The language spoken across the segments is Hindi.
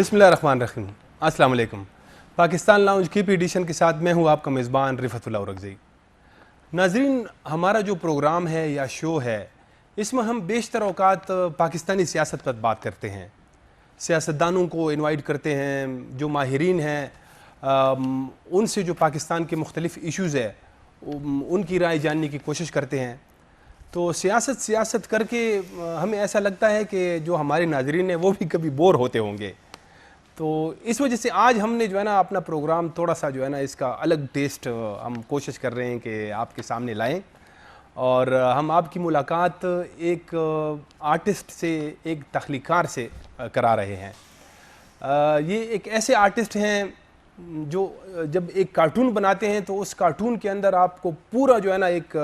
बिस्मिल्लाहिर्रहमानिर्रहीम। अस्सलाम वालेकुम। पाकिस्तान लाउंज की एडिशन के साथ मैं हूँ आपका मेज़बान रिफ़तुल्लाह औरकज़ई। नाज़रीन, हमारा जो प्रोग्राम है या शो है, इसमें हम बेशतर औक़ात पाकिस्तानी सियासत पर बात करते हैं। सियासतदानों को इनवाइट करते हैं, जो माहिरीन हैं उनसे जो पाकिस्तान के मुख्तलिफ़ इश्यूज़ है उनकी राय जानने की कोशिश करते हैं। तो सियासत करके हमें ऐसा लगता है कि जो हमारे नाज़रीन हैं वो भी कभी बोर होते होंगे। तो इस वजह से आज हमने जो है ना अपना प्रोग्राम थोड़ा सा जो है ना इसका अलग टेस्ट हम कोशिश कर रहे हैं कि आपके सामने लाएं। और हम आपकी मुलाकात एक आर्टिस्ट से, एक तख्लीकार से करा रहे हैं। ये एक ऐसे आर्टिस्ट हैं जो जब एक कार्टून बनाते हैं तो उस कार्टून के अंदर आपको पूरा जो है ना एक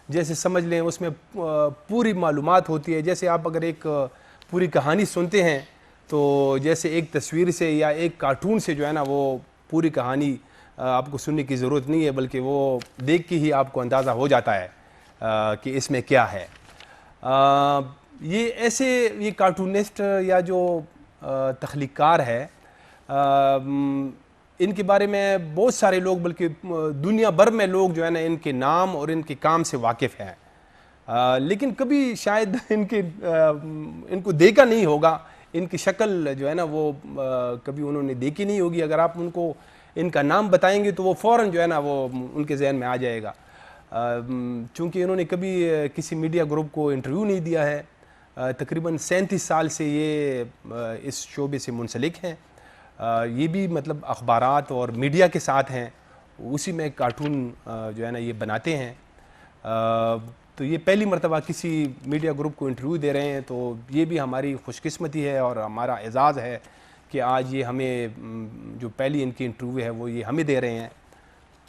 जैसे समझ लें उसमें पूरी मालूमात होती है। जैसे आप अगर एक पूरी कहानी सुनते हैं तो जैसे एक तस्वीर से या एक कार्टून से जो है ना वो पूरी कहानी आपको सुनने की ज़रूरत नहीं है, बल्कि वो देख के ही आपको अंदाज़ा हो जाता है कि इसमें क्या है। ये कार्टूनिस्ट या जो तख्लीकार है, इनके बारे में बहुत सारे लोग, बल्कि दुनिया भर में लोग जो है ना इनके नाम और इनके काम से वाकिफ़ हैं, लेकिन कभी शायद इनको देखा नहीं होगा। इनकी शक्ल जो है ना वो कभी उन्होंने देखी नहीं होगी। अगर आप उनको इनका नाम बताएंगे तो वो फ़ौरन जो है ना वो उनके जहन में आ जाएगा। चूँकि इन्होंने कभी किसी मीडिया ग्रुप को इंटरव्यू नहीं दिया है। तकरीबन 37 साल से ये इस शोबे से मुंसलिक हैं। ये भी मतलब अखबारात और मीडिया के साथ हैं, उसी में कार्टून जो है ना ये बनाते हैं। तो ये पहली मरतबा किसी मीडिया ग्रुप को इंटरव्यू दे रहे हैं, तो ये भी हमारी खुशकिस्मती है और हमारा एजाज़ है कि आज ये हमें जो पहली इनकी इंटरव्यू है वो ये हमें दे रहे हैं।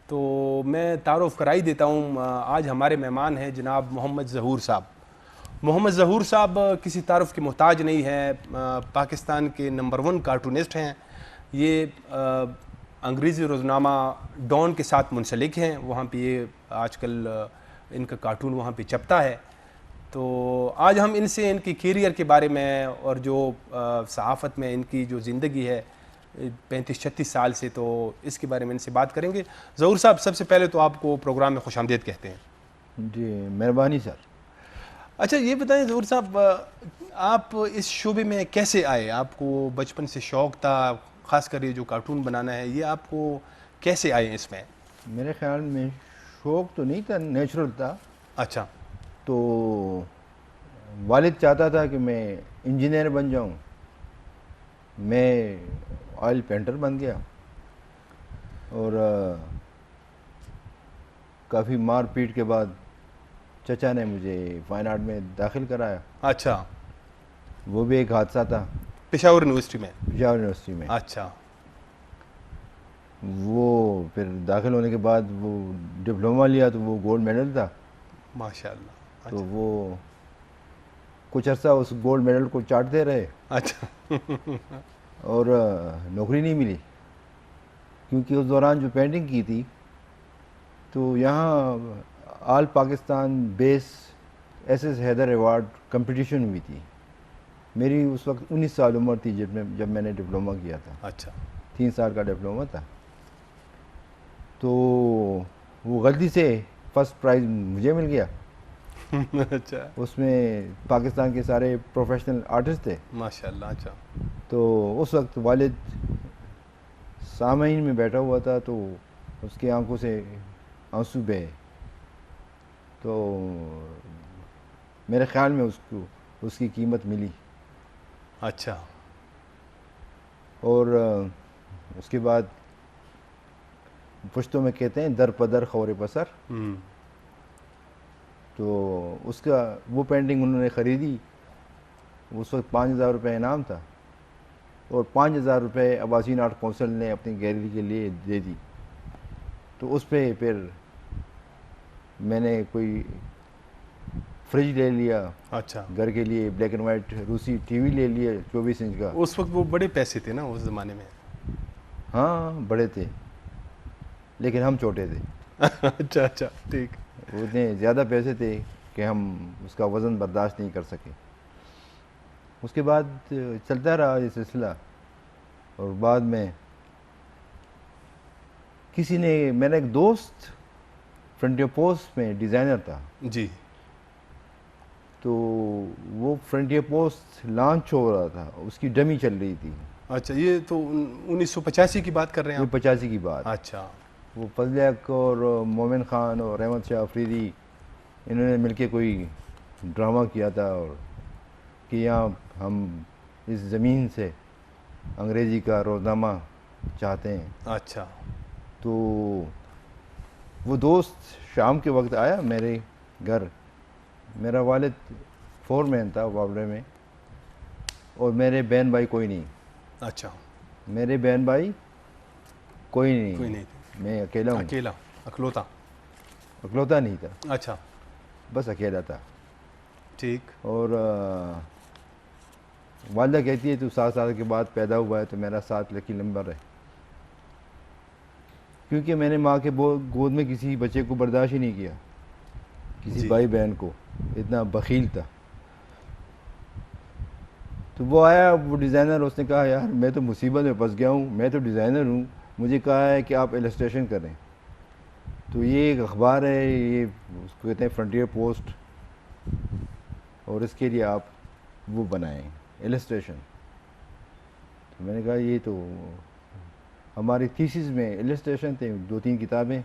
तो मैं तारुफ़ कराई देता हूँ। आज हमारे मेहमान हैं जनाब मोहम्मद ज़हूर साहब। मोहम्मद ज़हूर साहब किसी तारुफ़ के मोहताज नहीं है। पाकिस्तान के नंबर 1 कार्टूनिस्ट हैं। ये अंग्रेज़ी रोज़नामा डॉन के साथ मुंसलिक हैं। वहाँ पे ये आजकल इनका कार्टून वहाँ पे छपता है। तो आज हम इनसे इनकी कैरियर के बारे में और जो सहाफ़त में इनकी जो ज़िंदगी है 35-36 साल से, तो इसके बारे में इनसे बात करेंगे। ज़हूर साहब, सबसे पहले तो आपको प्रोग्राम में खुशामदीद कहते हैं। जी, मेहरबानी सर। अच्छा, ये बताएं ज़हूर साहब, आप इस शोबे में कैसे आए? आपको बचपन से शौक़ था, ख़ासकर ये जो कार्टून बनाना है, ये आपको कैसे आए इसमें? मेरे ख़्याल में शौक़ तो नहीं था, नेचुरल था। अच्छा। तो वालिद चाहता था कि मैं इंजीनियर बन जाऊं, मैं ऑयल पेंटर बन गया और काफ़ी मार पीट के बाद चचा ने मुझे फ़ाइन आर्ट में दाखिल कराया। अच्छा। वो भी एक हादसा था। पेशावर यूनिवर्सिटी में? पेशावर यूनिवर्सिटी में। अच्छा। वो फिर दाखिल होने के बाद वो डिप्लोमा लिया तो वो गोल्ड मेडल था माशाल्लाह। तो वो कुछ अर्सा उस गोल्ड मेडल को चाटते रहे। अच्छा। और नौकरी नहीं मिली, क्योंकि उस दौरान जो पेंटिंग की थी तो यहाँ all Pakistan base SS Haider award competition हुई थी। मेरी उस वक्त 19 साल उम्र थी जब मैंने डिप्लोमा किया था। अच्छा। 3 साल का डिप्लोमा था। तो वो गलती से फर्स्ट प्राइज़ मुझे मिल गया। अच्छा। उसमें पाकिस्तान के सारे प्रोफेशनल आर्टिस्ट थे माशाल्लाह। अच्छा। तो उस वक्त वालिद सामईन में बैठा हुआ था तो उसकी आंखों से आंसू बहे। तो मेरे ख्याल में उसकी कीमत मिली। अच्छा। और उसके बाद पुश्तों में कहते हैं दर पदर खौर पसर। तो उसका वो पेंटिंग उन्होंने ख़रीदी। उस वक्त 5,000 रुपये इनाम था और 5,000 रुपये अब्बासीन आर्ट काउंसिल ने अपनी गैलरी के लिए दे दी। तो उस पर फिर मैंने कोई फ्रिज ले लिया। अच्छा। घर के लिए ब्लैक एंड वाइट रूसी टीवी ले लिया 24 इंच का। उस वक्त वो बड़े पैसे थे ना उस ज़माने में? हाँ, बड़े थे लेकिन हम छोटे थे। अच्छा अच्छा, ठीक। उतने ज़्यादा पैसे थे कि हम उसका वज़न बर्दाश्त नहीं कर सके। उसके बाद चलता रहा ये सिलसिला। और बाद में किसी ने, मेरा एक दोस्त फ्रंटियर पोस्ट में डिज़ाइनर था, जी। तो वो फ्रंटियर पोस्ट लॉन्च हो रहा था, उसकी डमी चल रही थी। अच्छा, ये तो 1985 की बात कर रहे हैं ये आप? 85 की बात। अच्छा। वो फजल हक और मोमिन ख़ान और अहमद शाह अफरीदी, इन्होंने मिलके कोई ड्रामा किया था, और कि यहाँ हम इस ज़मीन से अंग्रेज़ी का रोज़नामा चाहते हैं। अच्छा। तो वो दोस्त शाम के वक्त आया मेरे घर। मेरा वालिद फोरमैन था वावड़े में, और मेरे बहन भाई कोई नहीं। अच्छा। मेरे बहन भाई कोई कोई नहीं, नहीं मैं अकेला था, हूँ। अकेला, अकलौता। अकलौता नहीं था, अच्छा। बस अकेला था। ठीक। और वालदा कहती है तू 7 साल के बाद पैदा हुआ है तो मेरा 7 लकी नंबर है, क्योंकि मैंने माँ के गोद में किसी बच्चे को बर्दाश्त ही नहीं किया, किसी जी। भाई बहन को, इतना बखील था। तो वो आया, वो डिज़ाइनर, उसने कहा यार मैं तो मुसीबत में फंस गया हूँ, मैं तो डिज़ाइनर हूँ, मुझे कहा है कि आप इलस्ट्रेशन करें। तो ये एक अखबार है, ये उसको कहते हैं फ्रंटियर पोस्ट, और इसके लिए आप वो बनाएं इलस्ट्रेशन। तो मैंने कहा ये तो हमारी थीसिस में इलस्ट्रेशन थे, 2-3 किताबें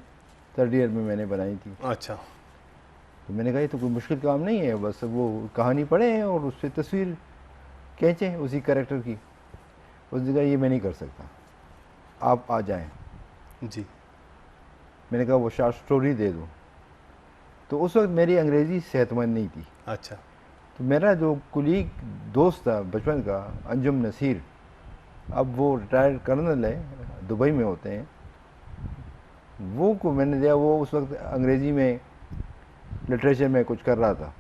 3rd ईयर में मैंने बनाई थी। अच्छा। तो मैंने कहा ये तो कोई मुश्किल काम नहीं है, बस वो कहानी पढ़ें और उस पर तस्वीर खींचें उसी कैरेक्टर की। उसने कहा ये मैं नहीं कर सकता, आप आ जाएं। जी। मैंने कहा वो शॉर्ट स्टोरी दे दो। तो उस वक्त मेरी अंग्रेज़ी सेहतमंद नहीं थी। अच्छा। तो मेरा जो कुलीग दोस्त था बचपन का, अंजुम नसीर, अब वो रिटायर्ड कर्नल है, दुबई में होते हैं, वो को मैंने दिया। वो उस वक्त अंग्रेज़ी में लिटरेचर में कुछ कर रहा था।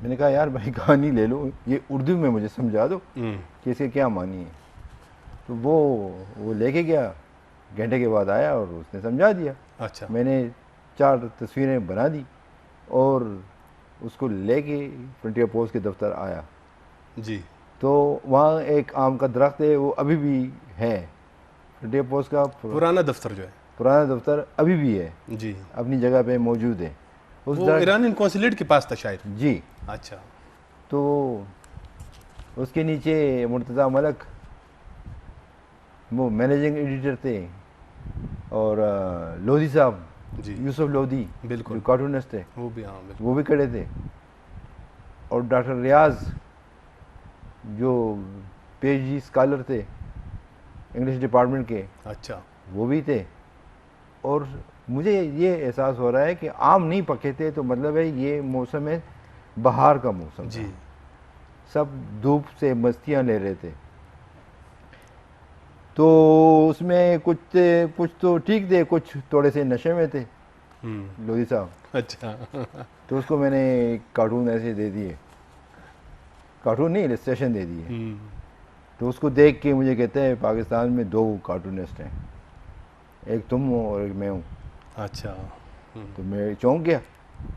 मैंने कहा यार भाई कहानी ले लो, ये उर्दू में मुझे समझा दो कि इसके क्या मानी है। तो वो लेके गया, घंटे के बाद आया और उसने समझा दिया। अच्छा। मैंने 4 तस्वीरें बना दी और उसको लेके फ्रंटियर पोस्ट के दफ्तर आया। जी। तो वहाँ एक आम का दरख्त है, वो अभी भी है। फ्रंटियर पोस्ट का पुराना दफ्तर जो है। पुराना दफ्तर अभी भी है, जी। अपनी जगह पे मौजूद है। उस वो ईरानियन कौंसलेट के पास था शायद। जी। अच्छा। तो उसके नीचे मुर्तज़ा मलक वो मैनेजिंग एडिटर थे, और लोधी साहब, जी। यूसुफ लोधी, बिल्कुल। जो कार्टूनिस्ट थे, वो भी, हाँ बिल्कुल। वो भी खड़े थे। और डॉक्टर रियाज जो पीएचडी स्कॉलर थे इंग्लिश डिपार्टमेंट के, अच्छा। वो भी थे। और मुझे ये एहसास हो रहा है कि आम नहीं पके थे, तो मतलब है ये मौसम है, बहार का मौसम जी। था, सब धूप से मस्तियाँ ले रहे थे। तो उसमें कुछ तो ठीक थे, कुछ थोड़े से नशे में थे लोधी साहब। अच्छा। तो उसको मैंने कार्टून ऐसे दे दिए, कार्टून नहीं इलस्ट्रेशन दे दिए। तो उसको देख के मुझे कहते हैं पाकिस्तान में 2 कार्टूनिस्ट हैं, एक तुम हो और एक मैं हूँ। अच्छा। तो मैं चौंक गया,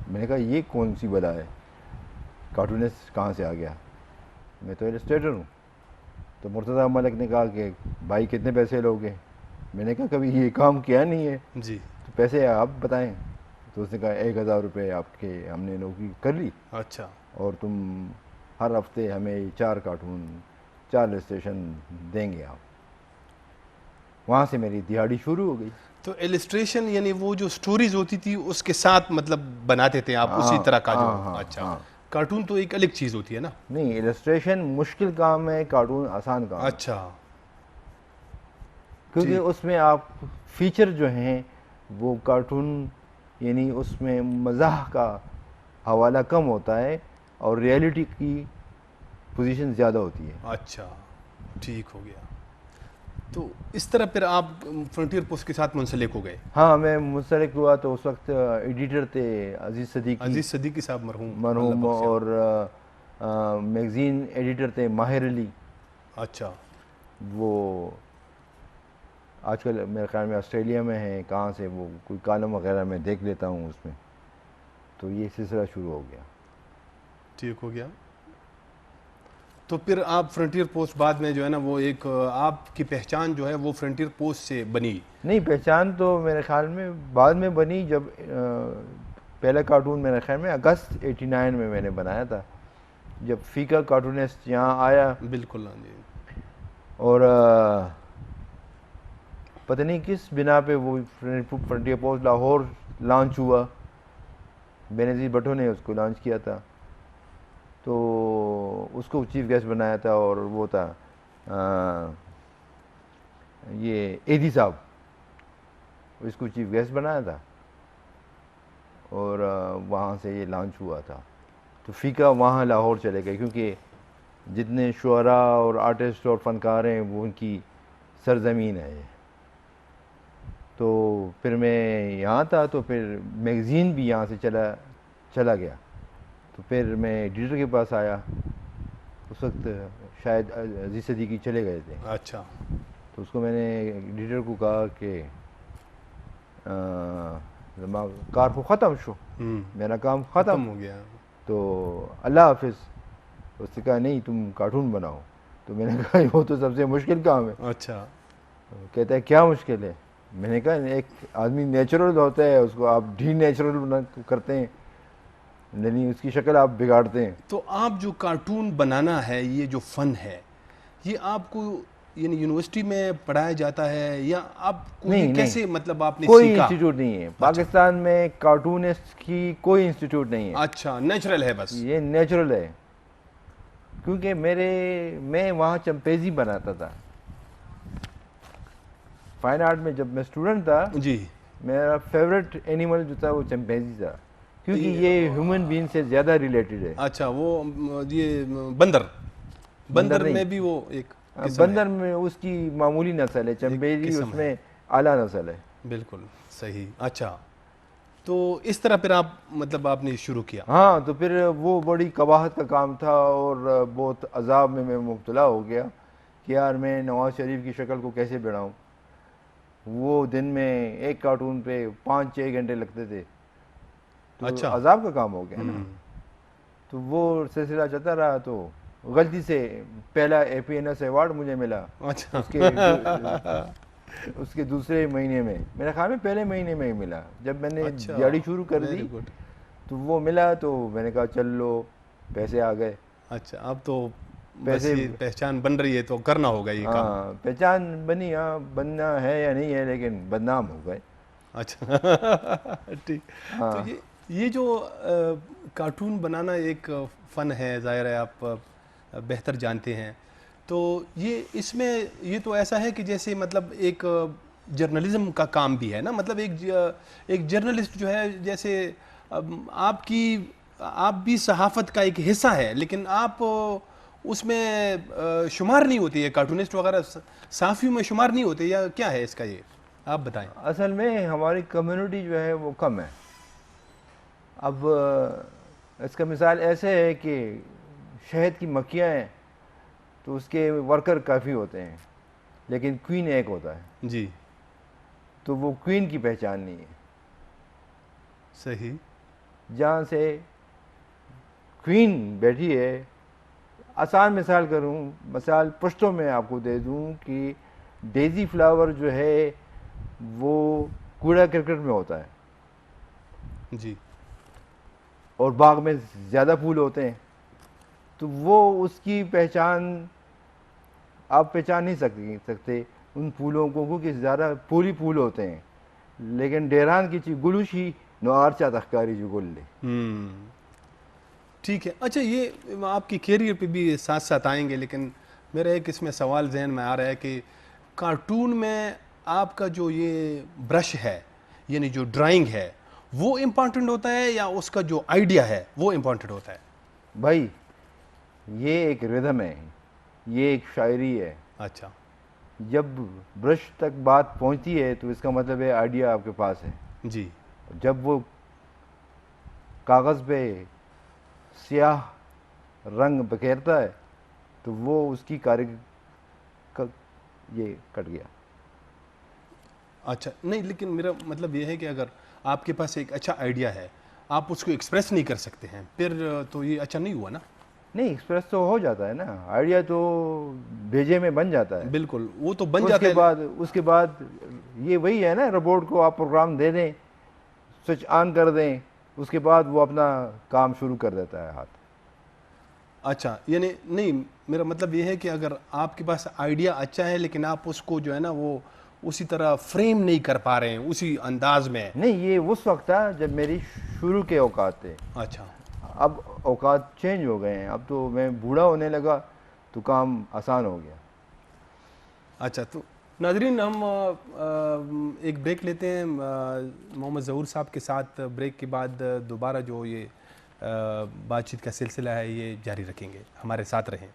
मैंने कहा ये कौन सी बला है, कार्टूनिस्ट कहाँ से आ गया, मैं तो इलस्ट्रेटर हूँ। तो मुर्तज़ा मलिक ने कहा कि भाई कितने पैसे लोगे। मैंने कहा कभी ये काम किया नहीं है, जी। तो पैसे आप बताएं। तो उसने कहा 1000 रुपये आपके हमने नौकरी कर ली, अच्छा। और तुम हर हफ्ते हमें 4 कार्टून 4 इलस्ट्रेशन देंगे आप। वहाँ से मेरी दिहाड़ी शुरू हो गई। तो इलस्ट्रेशन यानी वो जो स्टोरीज होती थी उसके साथ मतलब बनाते थे आप उसी हाँ तरह का जो? हाँ हाँ अच्छा। हाँ। कार्टून तो एक अलग चीज़ होती है ना? नहीं, इलस्ट्रेशन मुश्किल काम है, कार्टून आसान काम है। अच्छा। क्योंकि ठीक। उसमें आप फीचर जो हैं वो कार्टून, यानी उसमें मज़ाह का हवाला कम होता है और रियलिटी की पोजीशन ज़्यादा होती है। अच्छा, ठीक हो गया। तो इस तरह फिर आप फ्रंटियर पोस्ट के साथ मुंसलिक हो गए? हाँ, मैं मुंसलिक हुआ तो उस वक्त एडिटर थे अजीज़ सदीकी, अजीज़ सदीकी साहब मरहूम, अल्लाह मरहूम, बख्शे। और मैगज़ीन एडिटर थे माहिर अली। अच्छा। वो आजकल मेरे ख्याल में ऑस्ट्रेलिया में है, कहाँ से, वो कोई कॉलम वगैरह मैं देख लेता हूँ उसमें। तो ये सिलसिला शुरू हो गया। ठीक हो गया। तो फिर आप फ्रंटियर पोस्ट बाद में जो है ना वो एक आपकी पहचान जो है वो फ्रंटियर पोस्ट से बनी? नहीं, पहचान तो मेरे ख्याल में बाद में बनी, जब पहला कार्टून मेरे ख्याल में अगस्त 89 में मैंने बनाया था, जब फीका कार्टूनिस्ट यहाँ आया। बिल्कुल, हाँ जी। और पता नहीं किस बिना पे वो फ्रंटियर पोस्ट लाहौर लॉन्च हुआ, बेनज़ीर भुट्टो ने उसको लॉन्च किया था, तो उसको चीफ गेस्ट बनाया था। और वो था ये एदी साहब, इसको चीफ गेस्ट बनाया था, और वहाँ से ये लॉन्च हुआ था। तो फ़ीका वहाँ लाहौर चले गए, क्योंकि जितने शुअरा और आर्टिस्ट और फ़नकार हैं वो उनकी सरज़मीन है ये। तो फिर मैं यहाँ था, तो फिर मैगज़ीन भी यहाँ से चला गया। तो फिर मैं एडिटर के पास आया, उस वक्त शायद अजीज़ सदीकी चले गए थे। अच्छा। तो उसको मैंने एडिटर को कहा कि कार को ख़त्म शो, मेरा काम ख़त्म हो गया, तो अल्लाह हाफिज़। उसने कहा नहीं, तुम कार्टून बनाओ। तो मैंने कहा वो तो सबसे मुश्किल काम है। अच्छा। कहता है क्या मुश्किल है? मैंने कहा एक आदमी नेचुरल होता है, उसको आप डी नेचुरल करते हैं, नहीं उसकी शक्ल आप बिगाड़ते हैं। तो आप जो कार्टून बनाना है, ये जो फ़न है, ये आपको यानी यूनिवर्सिटी में पढ़ाया जाता है या आपको नहीं, कैसे मतलब आपने कोई सीखा? इंस्टीट्यूट नहीं है पाकिस्तान में, कार्टूनिस्ट की कोई इंस्टीट्यूट नहीं है। अच्छा, नेचुरल है बस? ये नेचुरल है, क्योंकि मैं वहाँ चंपेजी बनाता था फाइन आर्ट में। जब मैं स्टूडेंट था जी, मेरा फेवरेट एनिमल जो था वो चंपेजी था, क्योंकि ये ह्यूमन बीइंग से ज़्यादा रिलेटेड है। अच्छा, वो ये बंदर नहीं। में भी वो एक बंदर में उसकी मामूली नस्ल है, चंपेजी उसमें आला नस्ल है। बिल्कुल सही। अच्छा, तो इस तरह फिर आप मतलब आपने शुरू किया? हाँ, तो फिर वो बड़ी कबाहत का काम था, और बहुत अजाब में मैं मुब्तला हो गया कि यार मैं नवाज़ शरीफ की शक्ल को कैसे बढ़ाऊँ। वो दिन में एक कार्टून पे 5-6 घंटे लगते थे, तो अच्छा। अजाब का काम हो गया ना। तो वो सिलसिला चलता रहा, तो गलती से पहला APNS अवार्ड मुझे मिला। अच्छा। उसके दूसरे महीने में, मेरे ख्याल में पहले महीने में ही मिला, जब मैंने अच्छा, दिहाड़ी शुरू कर दी तो वो मिला। तो मैंने कहा चल लो, पैसे आ गए। अच्छा, अब तो पैसे, पहचान बन रही है तो करना होगा ये काम। हाँ पहचान बनी, हाँ बनना है या नहीं है, लेकिन बदनाम हो गए। अच्छा। ठीक। हाँ। तो ये जो कार्टून बनाना एक फ़न है, ज़ाहिर है आप बेहतर जानते हैं। तो ये इसमें ये तो ऐसा है कि जैसे मतलब एक जर्नलिज्म का काम भी है ना, मतलब एक जर्नलिस्ट जो है, जैसे आप भी सहाफ़त का एक हिस्सा है, लेकिन आप उसमें शुमार नहीं होती है, कार्टूनिस्ट वगैरह सहाफ़ियों में शुमार नहीं होते, या क्या है इसका, ये आप बताएं। असल में हमारी कम्युनिटी जो है वो कम है। अब इसका मिसाल ऐसे है कि शहद की मक्खियाँ हैं तो उसके वर्कर काफ़ी होते हैं, लेकिन क्वीन एक होता है। जी, तो वो क्वीन की पहचान नहीं है। सही। जहाँ से क्वीन बैठी है, आसान मिसाल करूँ, मिसाल पुश्तों में आपको दे दूँ कि डेज़ी फ्लावर जो है वो कूड़ा करकट में होता है, जी, और बाग में ज़्यादा फूल होते हैं। तो वो उसकी पहचान आप पहचान नहीं सकते उन फूलों को, क्योंकि ज़्यादा फूल फूल होते हैं। लेकिन डेरान की ची गुलूशी नवारचा तख्कारी जो गुल ले। ठीक है। अच्छा, ये आपकी कैरियर पे भी साथ साथ आएंगे, लेकिन मेरा एक इसमें सवाल जहन में आ रहा है कि कार्टून में आपका जो ये ब्रश है, यानी जो ड्राइंग है, वो इम्पॉर्टेंट होता है या उसका जो आइडिया है वो इम्पॉर्टेंट होता है? भाई ये एक रिदम है, ये एक शायरी है। अच्छा। जब ब्रश तक बात पहुंचती है तो इसका मतलब है आइडिया आपके पास है। जी। जब वो कागज़ पे स्याह रंग बखेरता है तो वो उसकी ये कट गया। अच्छा, नहीं, लेकिन मेरा मतलब ये है कि अगर आपके पास एक अच्छा आइडिया है, आप उसको एक्सप्रेस नहीं कर सकते हैं, फिर तो ये अच्छा नहीं हुआ ना। नहीं, एक्सप्रेस तो हो जाता है ना, आइडिया तो भेजे में बन जाता है। बिल्कुल, वो तो बन जाता है। उसके बाद ये वही है ना, रोबोट को आप प्रोग्राम दे दें, स्विच ऑन कर दें, उसके बाद वो अपना काम शुरू कर देता है हाथ। अच्छा, यानी नहीं, मेरा मतलब ये है कि अगर आपके पास आइडिया अच्छा है लेकिन आप उसको जो है ना वो उसी तरह फ्रेम नहीं कर पा रहे हैं उसी अंदाज में। नहीं, ये उस वक्त था जब मेरी शुरू के औकात थे। अच्छा। अब औकात चेंज हो गए हैं, अब तो मैं बूढ़ा होने लगा तो काम आसान हो गया। अच्छा, तो नाजरीन, हम एक ब्रेक लेते हैं। मोहम्मद ज़हूर साहब के साथ ब्रेक के बाद दोबारा जो ये बातचीत का सिलसिला है ये जारी रखेंगे। हमारे साथ रहें।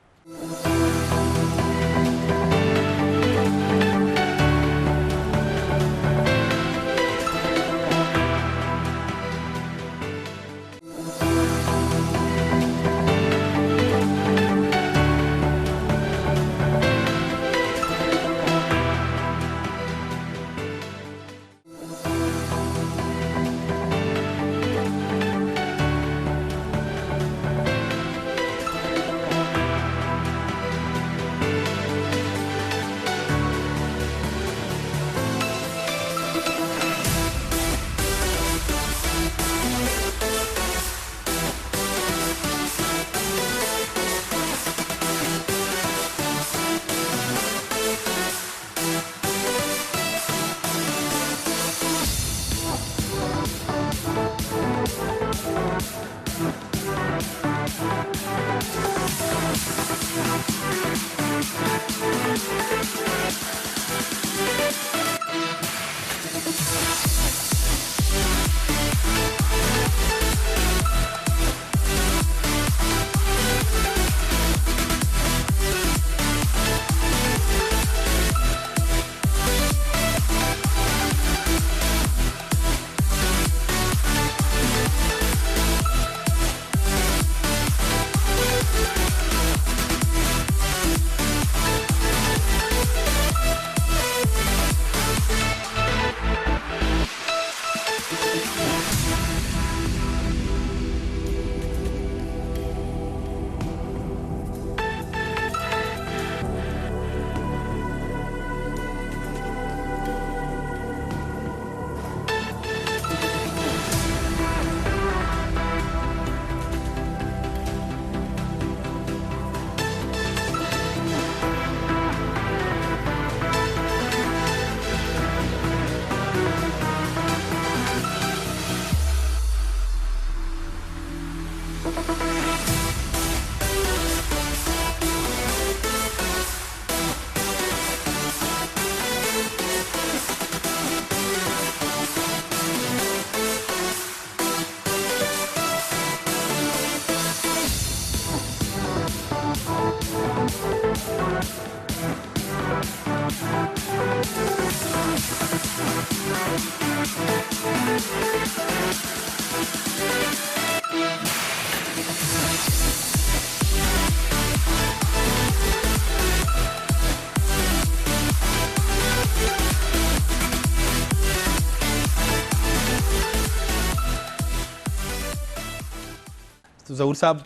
तो ज़हूर साहब,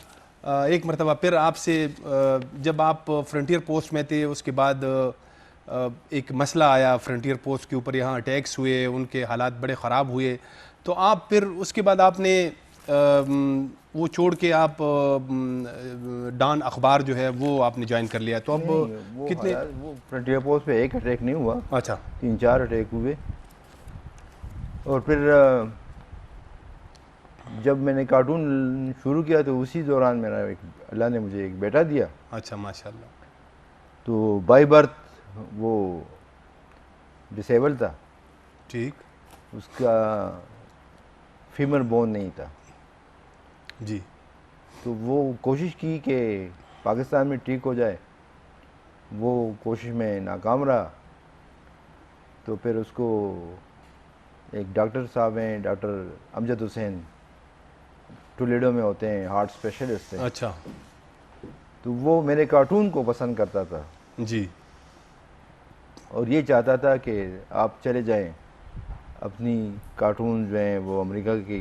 एक मरतबा फिर आपसे, जब आप फ्रंटियर पोस्ट में थे उसके बाद एक मसला आया फ्रंटियर पोस्ट के ऊपर, यहाँ अटैक्स हुए, उनके हालात बड़े ख़राब हुए, तो आप फिर उसके बाद आपने वो छोड़ के आप डॉन अखबार जो है वो आपने ज्वाइन कर लिया। तो अब वो कितने? वो फ्रंटियर पोस्ट पे एक अटैक नहीं हुआ, अच्छा। 3-4 अटैक हुए। और फिर जब मैंने कार्टून शुरू किया तो उसी दौरान मेरा अल्लाह ने मुझे एक बेटा दिया। अच्छा, माशाल्लाह। तो बाई बर्थ वो डिसेबल था, ठीक। उसका फीमर बोन नहीं था। जी। तो वो कोशिश की कि पाकिस्तान में ठीक हो जाए, वो कोशिश में नाकाम रहा। तो फिर उसको एक डॉक्टर साहब हैं, डॉक्टर अमजद हुसैन, टोलेडो में होते हैं, हार्ट स्पेशलिस्ट हैं। अच्छा। तो वो मेरे कार्टून को पसंद करता था जी। और ये चाहता था कि आप चले जाएं, अपनी कार्टून जो हैं वो अमेरिका की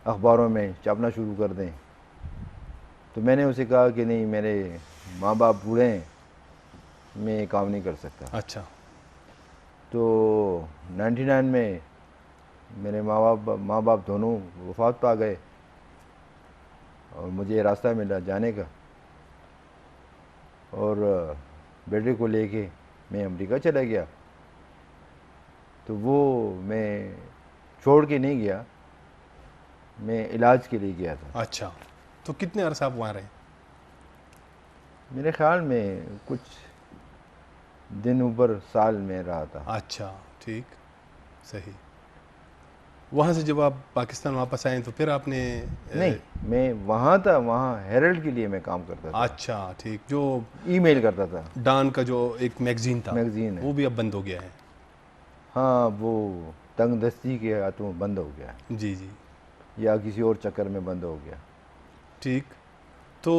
अखबारों में छापना शुरू कर दें। तो मैंने उसे कहा कि नहीं, मेरे माँ बाप बूढ़े हैं, मैं ये काम नहीं कर सकता। अच्छा। तो 99 में मेरे माँ बाप दोनों वफात पा गए और मुझे रास्ता मिला जाने का, और बेटे को लेके मैं अमेरिका चला गया। तो वो मैं छोड़ के नहीं गया, मैं इलाज के लिए गया था। अच्छा, तो कितने अरसा आप वहाँ रहे? मेरे ख्याल में कुछ दिन ऊपर साल में रहा था। अच्छा, ठीक, सही। वहाँ से जब आप पाकिस्तान वापस आए तो फिर आपने नहीं, मैं वहाँ था, वहाँ हेरल्ड के लिए मैं काम करता था, अच्छा, ठीक, जो ईमेल करता था। डॉन का जो एक मैगजीन था, मैगजीन है, वो भी अब बंद हो गया है। हाँ, वो तंग दस्ती के हाथों बंद हो गया, जी जी, या किसी और चक्कर में बंद हो गया। ठीक। तो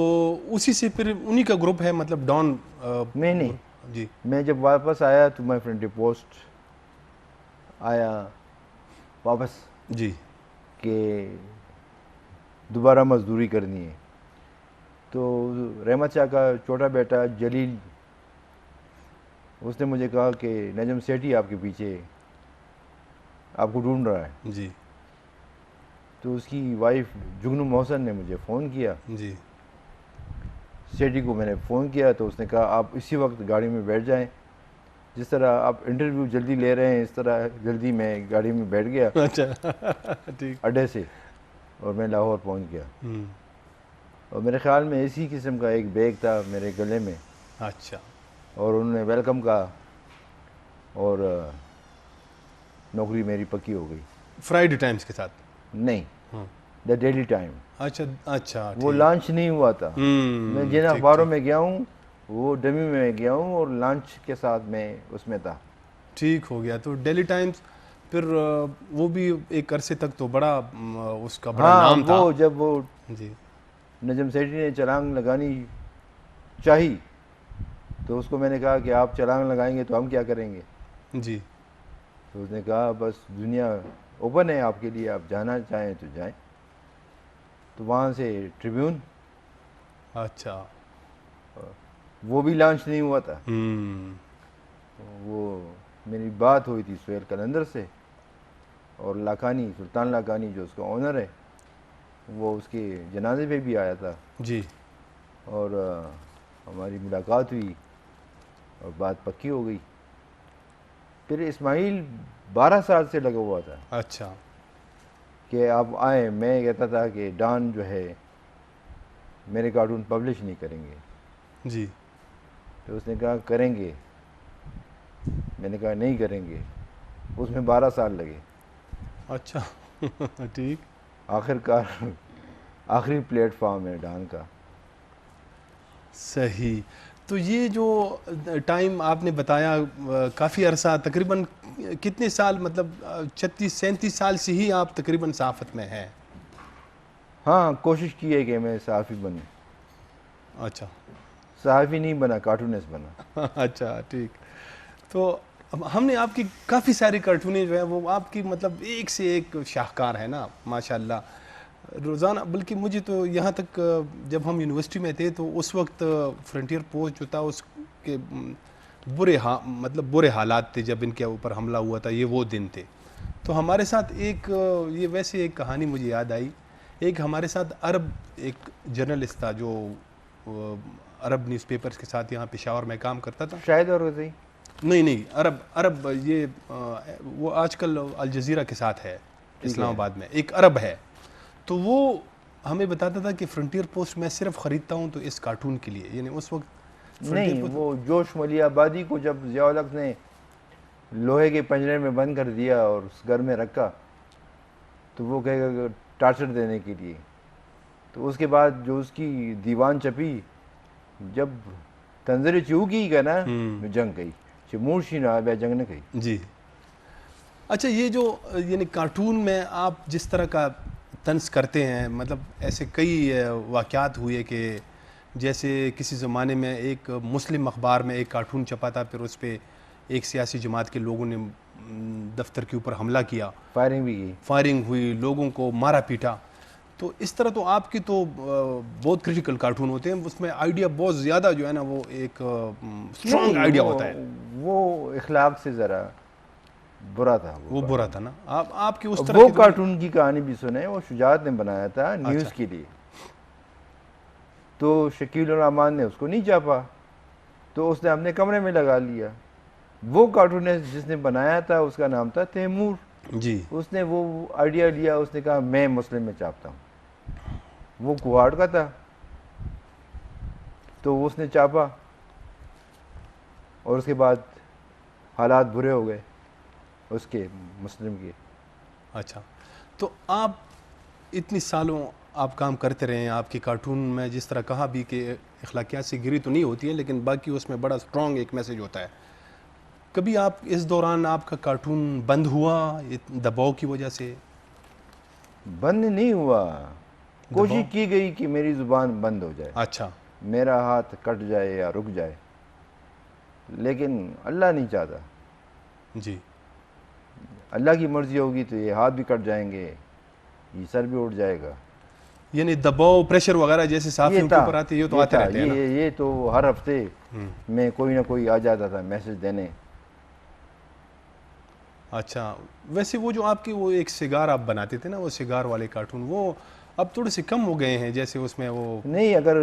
उसी से फिर उन्हीं का ग्रुप है, मतलब डॉन नहीं, ग्रुप। जी मैं जब वापस आया तो मैं फ्रंट पोस्ट आया वापस जी, कि दोबारा मजदूरी करनी है। तो रहमत शाह का छोटा बेटा जलील, उसने मुझे कहा कि नजम सेठी आपके पीछे आपको ढूंढ रहा है। जी तो उसकी वाइफ जुगनू मोहसन ने मुझे फ़ोन किया, जी, सेठी को मैंने फ़ोन किया, तो उसने कहा आप इसी वक्त गाड़ी में बैठ जाएं, जिस तरह आप इंटरव्यू जल्दी ले रहे हैं इस तरह जल्दी मैं गाड़ी में बैठ गया अच्छा ठीक। अड्डे से, और मैं लाहौर पहुंच गया। हम्म, और मेरे ख्याल में इसी किस्म का एक बैग था मेरे गले में, अच्छा, और उन्होंने वेलकम कहा, और नौकरी मेरी पक्की हो गई। फ्राइडे टाइम्स के साथ? नहीं, हाँ, द डेली टाइम। अच्छा अच्छा, वो ठीक। लॉन्च नहीं हुआ था। मैं जिन ठीक अखबारों ठीक में गया हूँ वो डमी में गया हूँ, और लॉन्च के साथ मैं उसमें था। ठीक हो गया। तो डेली टाइम्स फिर वो भी एक अरसे तक तो बड़ा उसका बड़ा हाँ, नाम था। वो जब वो जी नजम सेठी ने छलांग लगानी चाही, तो उसको मैंने कहा कि आप छलांग लगाएंगे तो हम क्या करेंगे। जी, तो उसने कहा बस दुनिया ओपन है आपके लिए, आप जाना चाहें तो जाएं। तो वहाँ से ट्रिब्यून, अच्छा, वो भी लॉन्च नहीं हुआ था। हम्म, वो मेरी बात हुई थी सुहेल कलंदर से, और लाखानी, सुल्तान लाखानी जो उसका ओनर है, वो उसके जनाजे पे भी आया था, जी, और हमारी मुलाकात हुई और बात पक्की हो गई। फिर इस्माइल 12 साल से लगा हुआ था अच्छा, कि आप आए। मैं कहता था कि डॉन जो है मेरे कार्टून पब्लिश नहीं करेंगे। जी, तो उसने कहा करेंगे, मैंने कहा नहीं करेंगे। उसमें 12 साल लगे। अच्छा ठीक, आखिरकार आखिरी प्लेटफॉर्म है डॉन का। सही। तो ये जो टाइम आपने बताया, काफ़ी अरसा, तकरीबन कितने साल, मतलब 36-37 साल से ही आप तकरीबन सहाफ़त में हैं? हाँ, कोशिश की है कि मैं सहाफ़ी बनूँ। अच्छा सहाफ़ी नहीं बना, कार्टूनिस्ट बना। अच्छा, ठीक। तो अब हमने आपकी काफ़ी सारी कार्टूनें जो है वो आपकी, मतलब एक से एक शाहकार है ना, माशाल्लाह। रोज़ाना, बल्कि मुझे तो यहाँ तक जब हम यूनिवर्सिटी में थे तो उस वक्त फ्रंटियर पोस्ट जो था उसके मतलब बुरे हालात थे जब इनके ऊपर हमला हुआ था, ये वो दिन थे। तो हमारे साथ एक ये वैसे एक कहानी मुझे याद आई। एक हमारे साथ अरब एक जर्नलिस्ट था जो अरब न्यूज़पेपर्स के साथ यहाँ पेशावर में काम करता था। शायद और गज़ई। नहीं नहीं, अरब अरब ये वो आजकल अल जज़ीरा के साथ है इस्लामाबाद में, एक अरब है। तो वो हमें बताता था कि फ्रंटियर पोस्ट मैं सिर्फ ख़रीदता हूँ तो इस कार्टून के लिए, यानी उस वक्त फ्रंटियर नहीं, पोस्ट। वो जोश मलियाबादी को जब ज़िया-उल हक ने लोहे के पिंजरे में बंद कर दिया और उस घर में रखा, तो वो कहेगा टार्चर देने के लिए। तो उसके बाद जो उसकी दीवान छपी, जब तंजरे चू की का ना जंग गई, शिमूर ना बे जंग ने कही। जी, अच्छा, ये जो यानी कार्टून में आप जिस तरह का तंज करते हैं, मतलब ऐसे कई वाक़यात हुए कि जैसे किसी ज़माने में एक मुस्लिम अखबार में एक कार्टून छपा था, फिर उस पर एक सियासी जमात के लोगों ने दफ्तर के ऊपर हमला किया, फायरिंग भी की। फायरिंग हुई, लोगों को मारा पीटा। तो इस तरह तो आपकी तो बहुत क्रिटिकल कार्टून होते हैं, उसमें आइडिया बहुत ज़्यादा जो है ना वो एक स्ट्रॉन्ग नहीं, आइडिया होता है। वो इखलाक से ज़रा बुरा था वो वो बुरा कार्टून। था ना, आपकी उस और तरह वो की तो कार्टून की कहानी भी सुने, वो शुजात ने बनाया था अच्छा। न्यूज़ के लिए, तो शकील उर रहमान ने उसको नहीं चापा, तो उसने अपने कमरे में लगा लिया। वो कार्टूनिस्ट जिसने बनाया था उसका नाम था तैमूर। जी। उसने वो आइडिया लिया, उसने कहा मैं मुस्लिम में चापता हूँ। वो कुहाड़ का था, तो उसने चापा, और उसके बाद हालात बुरे हो गए उसके, मुस्लिम के। अच्छा, तो आप इतनी सालों आप काम करते रहे हैं, आपके कार्टून में जिस तरह कहा भी कि अखलाकियात से गिरी तो नहीं होती है, लेकिन बाकी उसमें बड़ा स्ट्रॉन्ग एक मैसेज होता है। कभी आप इस दौरान आपका कार्टून बंद हुआ दबाव की वजह से? बंद नहीं हुआ, कोशिश दबाव? की गई कि मेरी ज़ुबान बंद हो जाए, अच्छा। मेरा हाथ कट जाए या रुक जाए, लेकिन अल्लाह नहीं चाहता। जी। अल्लाह की मर्ज़ी होगी तो ये हाथ भी कट जाएंगे, ये सर भी उठ जाएगा। यानी दबाव, प्रेशर वगैरह जैसे ये साफियों के था, ऊपर आते हैं, ये तो ये आते था, रहते हैं ना। ये तो हर हफ्ते में कोई ना कोई आ जाता था मैसेज देने। अच्छा, वैसे वो जो आपकी वो एक सिगार आप बनाते थे ना, वो सिगार वाले कार्टून, वो अब थोड़े से कम हो गए हैं, जैसे उसमें वो नहीं, अगर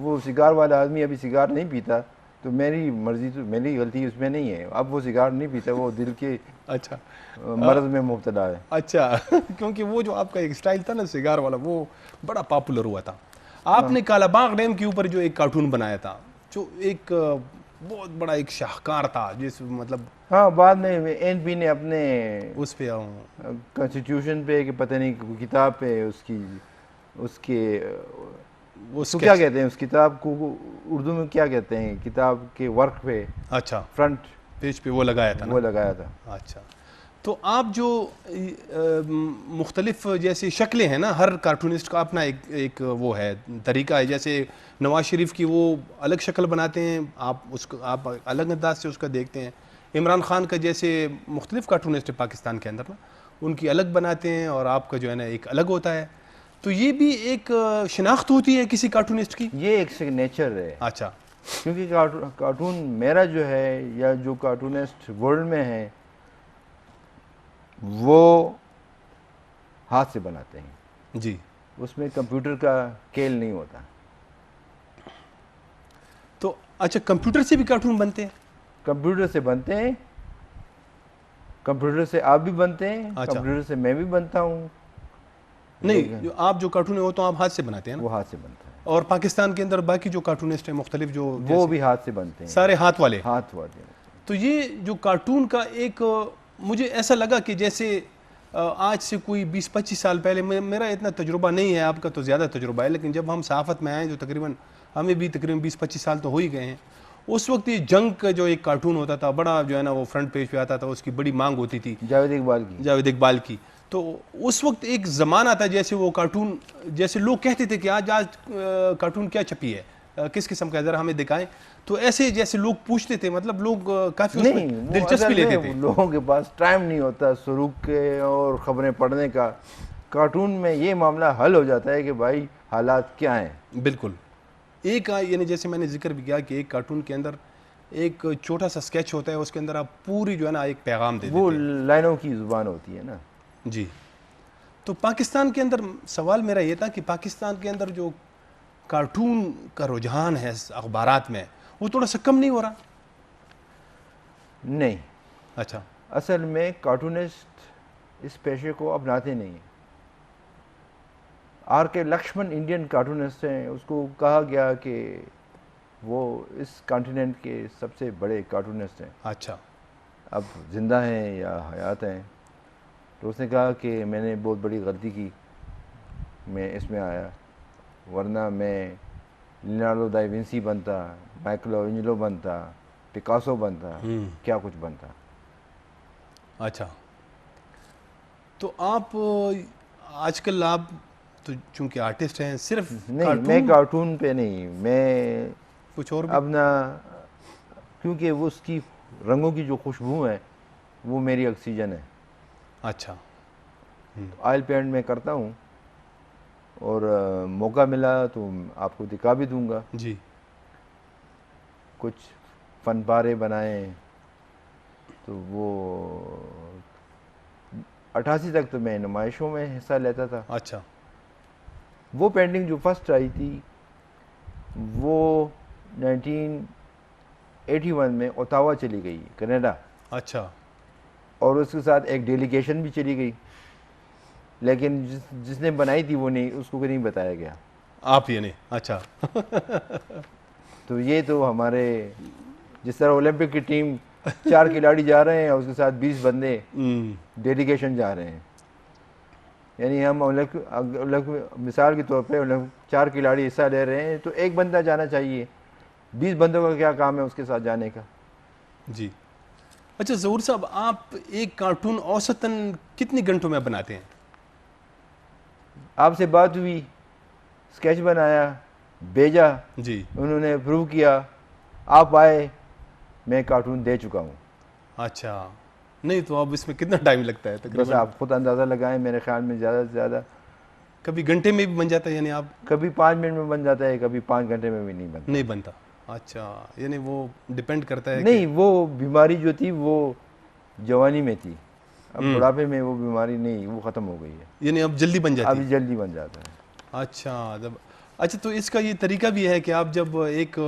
वो सिगार वाला आदमी अभी सिगार नहीं पीता तो मेरी मर्जी, तो मेरी गलती उसमें नहीं है। अब वो सिगार नहीं पीता, वो दिल के अच्छा। मर्ज में मुब्तला है। अच्छा क्योंकि वो जो आपका एक स्टाइल था ना सिगार वाला, वो बड़ा पॉपुलर हुआ था। आपने कालाबाग डैम के ऊपर जो एक कार्टून बनाया था, जो एक बहुत बड़ा एक शाहकार था, जिस मतलब हाँ, बाद में एनपी ने अपने उस पे कॉन्स्टिट्यूशन पे कि पता नहीं कोई किताब पे उसकी, उसके वो उसको क्या स्केच। कहते हैं, उस किताब को उर्दू में क्या कहते हैं, किताब के वर्क पे अच्छा, फ्रंट पेज पे वो लगाया था वो ना। लगाया था। अच्छा, तो आप जो मुख्तलिफ जैसी शक्लें हैं ना, हर कार्टूनिस्ट का अपना एक वो है, तरीका है। जैसे नवाज शरीफ की वो अलग शक्ल बनाते हैं, आप उसको आप अलग अंदाज से उसका देखते हैं। इमरान खान का जैसे मुख्तलिफ कार्टूनिस्ट है पाकिस्तान के अंदर ना, उनकी अलग बनाते हैं, और आपका जो है ना एक अलग होता है। तो ये भी एक शिनाख्त होती है किसी कार्टूनिस्ट की। ये एक सिग्नेचर है, अच्छा। क्योंकि कार्टून मेरा जो है, या जो कार्टूनिस्ट वर्ल्ड में है, वो हाथ से बनाते हैं। जी। उसमें कंप्यूटर का खेल नहीं होता। तो अच्छा, कंप्यूटर से भी कार्टून बनते हैं? कंप्यूटर से बनते हैं, कंप्यूटर से आप भी बनते हैं, अच्छा। कंप्यूटर से मैं भी बनता हूँ। नहीं, लेकिन जो आप जो कार्टून है वो तो आप हाथ से बनाते हैं ना। वो हाथ से बनता है, और पाकिस्तान के अंदर बाकी जो कार्टूनिस्ट हैं मुख्तलिफ, जो वो जैसे भी हाथ से बनते हैं, सारे हाथ वाले। हाथ वाले। तो ये जो कार्टून का एक मुझे ऐसा लगा कि जैसे आज से कोई 20-25 साल पहले, मेरा इतना तजुर्बा नहीं है, आपका तो ज़्यादा तजुर्बा है, लेकिन जब हम सहाफ़त में आए, जो तकरीबन हमें भी तकरीबन 20-25 साल तो हो ही गए हैं, उस वक्त ये जंग का जो एक कार्टून होता था, बड़ा जो है ना वो फ्रंट पेज पे आता था, उसकी बड़ी मांग होती थी, जावेद इकबाल की। जावेद इकबाल की। तो उस वक्त एक ज़माना था, जैसे वो कार्टून, जैसे लोग कहते थे कि आज आज कार्टून क्या छपी है, किस किस्म का, ज़रा हमें दिखाएं। तो ऐसे जैसे लोग पूछते थे, मतलब लोग काफ़ी नहीं, उसमें वो दिलचस्पी असल लेते में थे। लोगों के पास टाइम नहीं होता सुरूक के और ख़बरें पढ़ने का। कार्टून में ये मामला हल हो जाता है कि भाई हालात क्या हैं। बिल्कुल। एक यानी जैसे मैंने जिक्र भी किया कि एक कार्टून के अंदर एक छोटा सा स्केच होता है, उसके अंदर आप पूरी जो है ना एक पैगाम दे वो देते हैं। लाइनों की ज़ुबान होती है ना। जी। तो पाकिस्तान के अंदर सवाल मेरा ये था कि पाकिस्तान के अंदर जो कार्टून का रुझान है अखबारात में, वो थोड़ा सा कम नहीं हो रहा? नहीं, अच्छा। असल में कार्टूनिस्ट इस पेशे को अपनाते नहीं हैं। आर के लक्ष्मण इंडियन कार्टूनिस्ट हैं, उसको कहा गया कि वो इस कॉन्टिनेंट के सबसे बड़े कार्टूनिस्ट हैं। अच्छा। अब ज़िंदा हैं या हयात हैं। तो उसने कहा कि मैंने बहुत बड़ी गलती की, मैं इसमें आया, वरना मैं लियोनार्डो दा विंसी बनता, माइकलो एंजेलो बनता, पिकासो बनता, क्या कुछ बनता। अच्छा, तो आप आजकल आप तो चूंकि आर्टिस्ट हैं, सिर्फ नहीं, मैं कार्टून, कार्टून पे नहीं, मैं कुछ और भी? अब ना, क्योंकि वो उसकी रंगों की जो खुशबू है वो मेरी ऑक्सीजन है। अच्छा। ऑयल पेंट में करता हूँ, और मौका मिला तो आपको दिखा भी दूंगा। जी। कुछ फन पारे बनाए, तो वो 88 तक तो मैं नुमाइशों में हिस्सा लेता था। अच्छा। वो पेंटिंग जो फर्स्ट आई थी वो 1981 में ओटावा चली गई, कनाडा, अच्छा। और उसके साथ एक डेलीगेशन भी चली गई, लेकिन जिसने बनाई थी वो नहीं, उसको नहीं बताया गया। आप ये नहीं, अच्छा। तो ये तो हमारे, जिस तरह ओलंपिक की टीम 4 खिलाड़ी जा रहे हैं और उसके साथ 20 बंदे डेलीगेशन जा रहे हैं, यानी हम ओलंपिक मिसाल के तौर पे 4 खिलाड़ी हिस्सा ले रहे हैं तो एक बंदा जाना चाहिए, 20 बंदों का क्या काम है उसके साथ जाने का। जी। अच्छा ज़हूर साहब, आप एक कार्टून औसतन कितने घंटों में बनाते हैं? आपसे बात हुई, स्केच बनाया, भेजा, जी। उन्होंने अप्रूव किया, आप आए, मैं कार्टून दे चुका हूँ। अच्छा, नहीं तो अब इसमें कितना टाइम लगता है बस तकरीबन? आप खुद अंदाज़ा लगाएं, मेरे ख्याल में ज़्यादा से ज़्यादा कभी घंटे में भी बन जाता है, यानी आप? कभी 5 मिनट में बन जाता है, कभी 5 घंटे में भी नहीं बनता। नहीं बनता। अच्छा, यानी वो डिपेंड करता है नहीं, वो बीमारी जो थी वो जवानी में थी, अब बुढ़ापे में वो बीमारी नहीं, वो ख़त्म हो गई है, यानी अब जल्दी बन जाती अभी है। जल्दी बन जाता है। अच्छा, जब अच्छा तो इसका ये तरीका भी है कि आप जब एक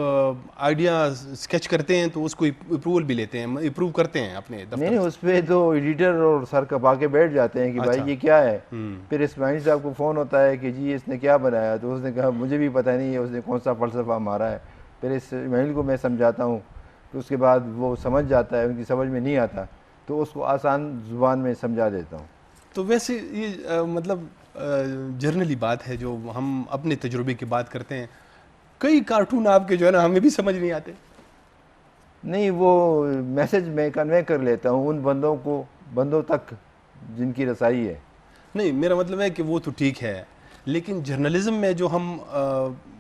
आइडिया स्केच करते हैं तो उसको अप्रूवल भी लेते हैं, अप्रूव करते हैं अपने नहीं दफ्तर नहीं, उस पर तो एडिटर और सर कपा के बैठ जाते हैं कि अच्छा। भाई ये क्या है। हम्म। फिर इस्माइल साहब को फ़ोन होता है कि जी इसने क्या बनाया, तो उसने कहा मुझे भी पता नहीं है उसने कौन सा फ़लसफ़ा मारा है। फिर इस्माइल को मैं समझाता हूँ, तो उसके बाद वो समझ जाता है, उनकी समझ में नहीं आता तो उसको आसान ज़ुबान में समझा देता हूँ। तो वैसे ये मतलब जर्नली बात है जो हम अपने तजुर्बे की बात करते हैं, कई कार्टून आपके जो है ना हमें भी समझ नहीं आते। नहीं, वो मैसेज मैं कन्वे कर लेता हूँ उन बंदों तक जिनकी रसाई है। नहीं, मेरा मतलब है कि वो तो ठीक है, लेकिन जर्नलिज्म में जो हम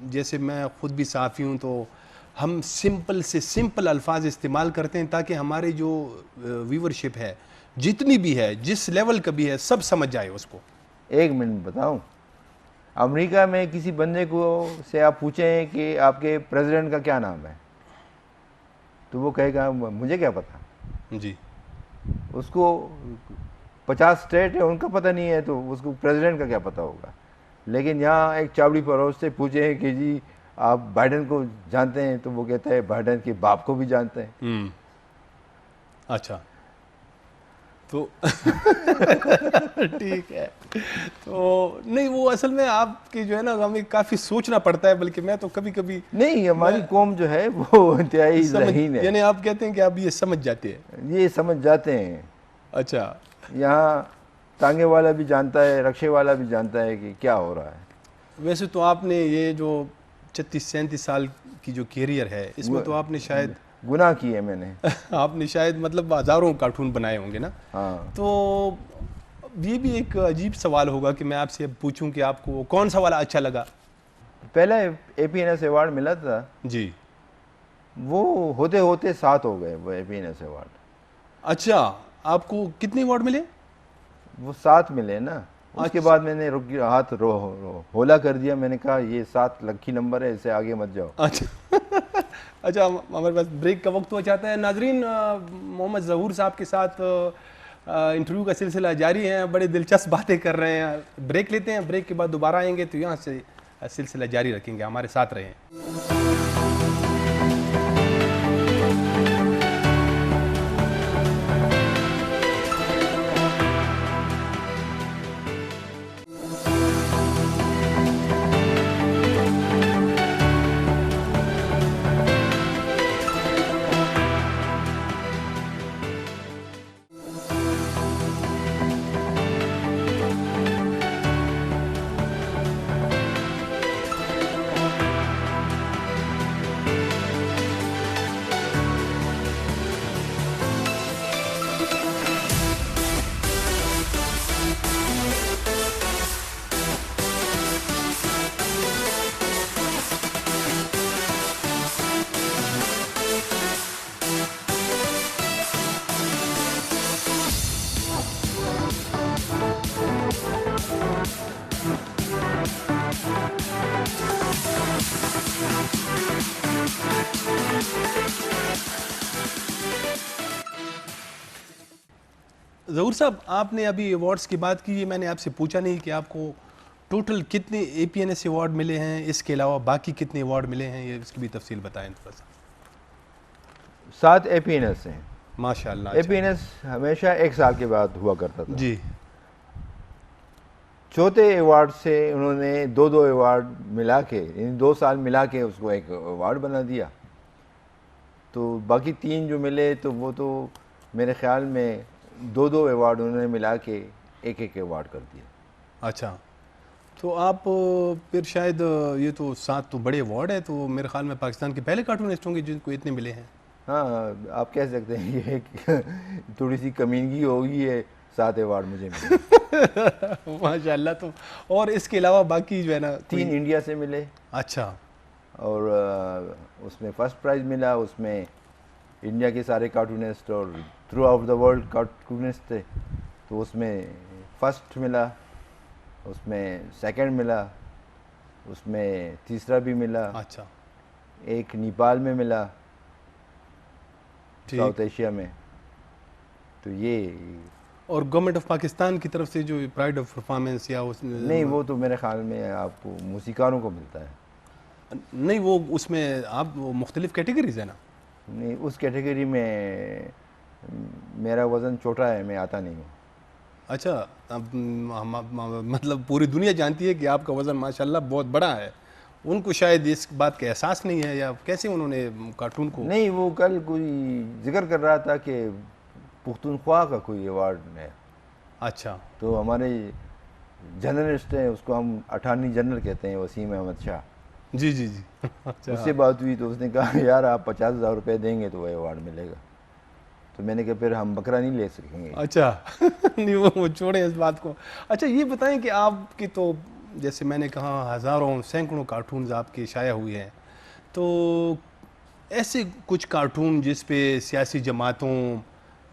जैसे मैं खुद भी सहाफ़ी हूँ, तो हम सिंपल से सिंपल अल्फाज इस्तेमाल करते हैं ताकि हमारे जो व्यूवरशिप है, जितनी भी है, जिस लेवल का भी है, सब समझ जाए उसको। एक मिनट बताऊं, अमेरिका में किसी बंदे को से आप पूछें कि आपके प्रेसिडेंट का क्या नाम है, तो वो कहेगा मुझे क्या पता। जी। उसको 50 स्टेट है उनका पता नहीं है, तो उसको प्रेसिडेंट का क्या पता होगा। लेकिन यहाँ एक चावड़ी पड़ोस से पूछें कि जी आप बाइडन को जानते हैं, तो वो कहता है बाइडन के बाप को भी जानते हैं। अच्छा, तो ठीक है। तो नहीं, वो असल में आपकी जो है ना हमें काफ़ी सोचना पड़ता है, बल्कि मैं तो कभी कभी नहीं, हमारी कौम जो है वो इंतहाई ज़हीन है, यानी आप कहते हैं कि आप ये समझ जाते हैं। ये समझ जाते हैं। अच्छा। यहाँ टांगे वाला भी जानता है, रक्शे वाला भी जानता है कि क्या हो रहा है। वैसे तो आपने ये जो 36-37 साल की जो कैरियर है, इसमें तो आपने शायद गुनाह किए मैंने। आपने शायद मतलब हज़ारों कार्टून बनाए होंगे ना। हाँ, तो ये भी एक अजीब सवाल होगा कि मैं आपसे अब पूछूं कि आपको कौन सा वाला अच्छा लगा। पहला APNS अवार्ड मिला था, जी। वो होते होते 7 हो गए वो APNS अवार्ड। अच्छा, आपको कितने अवार्ड मिले? वो 7 मिले ना। उसके अच्छा। बाद मैंने हाथ होला कर दिया, मैंने कहा ये 7 लकी नंबर है, इससे आगे मत जाओ। अच्छा। अच्छा, हमारे पास ब्रेक का वक्त हो जाता है। नाजरीन, मोहम्मद ज़हूर साहब के साथ इंटरव्यू का सिलसिला जारी है, बड़े दिलचस्प बातें कर रहे हैं। ब्रेक लेते हैं, ब्रेक के बाद दोबारा आएंगे तो यहाँ से सिलसिला जारी रखेंगे। हमारे साथ रहें। ज़हूर साहब, आपने अभी अवार्ड्स की बात की, ये मैंने आपसे पूछा नहीं कि आपको टोटल कितने APNS अवार्ड मिले हैं, इसके अलावा बाकी कितने अवार्ड मिले हैं, ये इसकी भी तफसील बताएं थोड़ा सा। 7 APNS हैं। माशाल्लाह। अच्छा। APNS हमेशा 1 साल के बाद हुआ करता था। जी। चौथे अवार्ड से उन्होंने 2-2 अवार्ड मिला के, इन 2 साल मिला के उसको एक अवार्ड बना दिया। तो बाकी 3 जो मिले तो वो तो मेरे ख्याल में 2-2 अवार्ड उन्होंने मिला के एक अवार्ड कर दिया। अच्छा, तो आप फिर शायद ये तो 7 तो बड़े अवार्ड है, तो मेरे ख्याल में पाकिस्तान के पहले कार्टूनिस्ट होंगे जिनको इतने मिले हैं। हाँ, आप कह सकते हैं ये थोड़ी सी कमीनगी होगी है, 7 अवार्ड मुझे मिले। माशाल्लाह। तो और इसके अलावा बाकी जो है ना 3 इंडिया से मिले। अच्छा। और उसमें फर्स्ट प्राइज़ मिला, उसमें इंडिया के सारे कार्टूनिस्ट और through out the world cartoonist थे, तो उसमें फर्स्ट मिला, उसमें सेकंड मिला, उसमें तीसरा भी मिला। अच्छा। एक नेपाल में मिला, ठीक। साउथ एशिया में। तो ये और गवर्नमेंट ऑफ पाकिस्तान की तरफ से जो प्राइड ऑफ परफॉर्मेंस या उस नहीं, वो तो मेरे ख्याल में आपको मूसिकारों को मिलता है। नहीं, वो उसमें आप वो मुख्तलिफ कैटेगरीज है ना। नहीं, उस कैटेगरी में मेरा वज़न छोटा है, मैं आता नहीं हूँ। अच्छा। अब मतलब पूरी दुनिया जानती है कि आपका वज़न माशाल्लाह बहुत बड़ा है, उनको शायद इस बात का एहसास नहीं है, या कैसे उन्होंने कार्टून को। नहीं, वो कल कोई जिक्र कर रहा था कि पुख्तूनख्वा का कोई अवार्ड है। अच्छा। तो हमारे जर्नलिस्ट हैं, उसको हम अटॉर्नी जनरल कहते हैं, वसीम अहमद शाह। जी जी जी। अच्छा। उससे बात हुई तो उसने कहा यार आप 50,000 रुपये देंगे तो वह अवार्ड मिलेगा। तो मैंने कहा फिर हम बकरा नहीं ले सकेंगे। अच्छा। नहीं, वो छोड़े इस बात को। अच्छा, ये बताएं कि आपकी तो जैसे मैंने कहा हज़ारों सैकड़ों कार्टून्स आपके शाया हुए हैं, तो ऐसे कुछ कार्टून जिस पे सियासी जमातों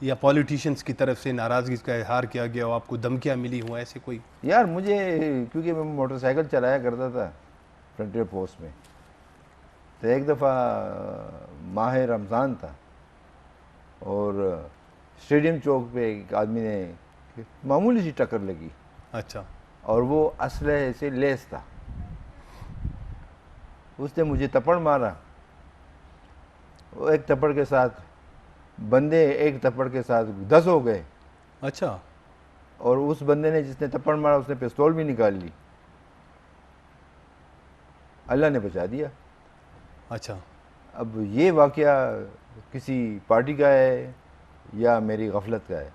या पॉलिटिशियंस की तरफ से नाराज़गी का इजहार किया गया हो, आपको धमकियाँ मिली हो, ऐसे कोई। यार मुझे, क्योंकि मैं मोटरसाइकिल चलाया करता था फ्रंटियर पोस्ट में, तो एक दफ़ा माह रमज़ान था और स्टेडियम चौक पे एक आदमी ने मामूली सी टक्कर लगी। अच्छा। और वो असलहे से लेस था। उसने मुझे थप्पड़ मारा, वो एक थप्पड़ के साथ बंदे एक थप्पड़ के साथ 10 हो गए। अच्छा। और उस बंदे ने जिसने थप्पड़ मारा उसने पिस्तौल भी निकाल ली। अल्लाह ने बचा दिया। अच्छा। अब ये वाक़या किसी पार्टी का है या मेरी गफलत का है,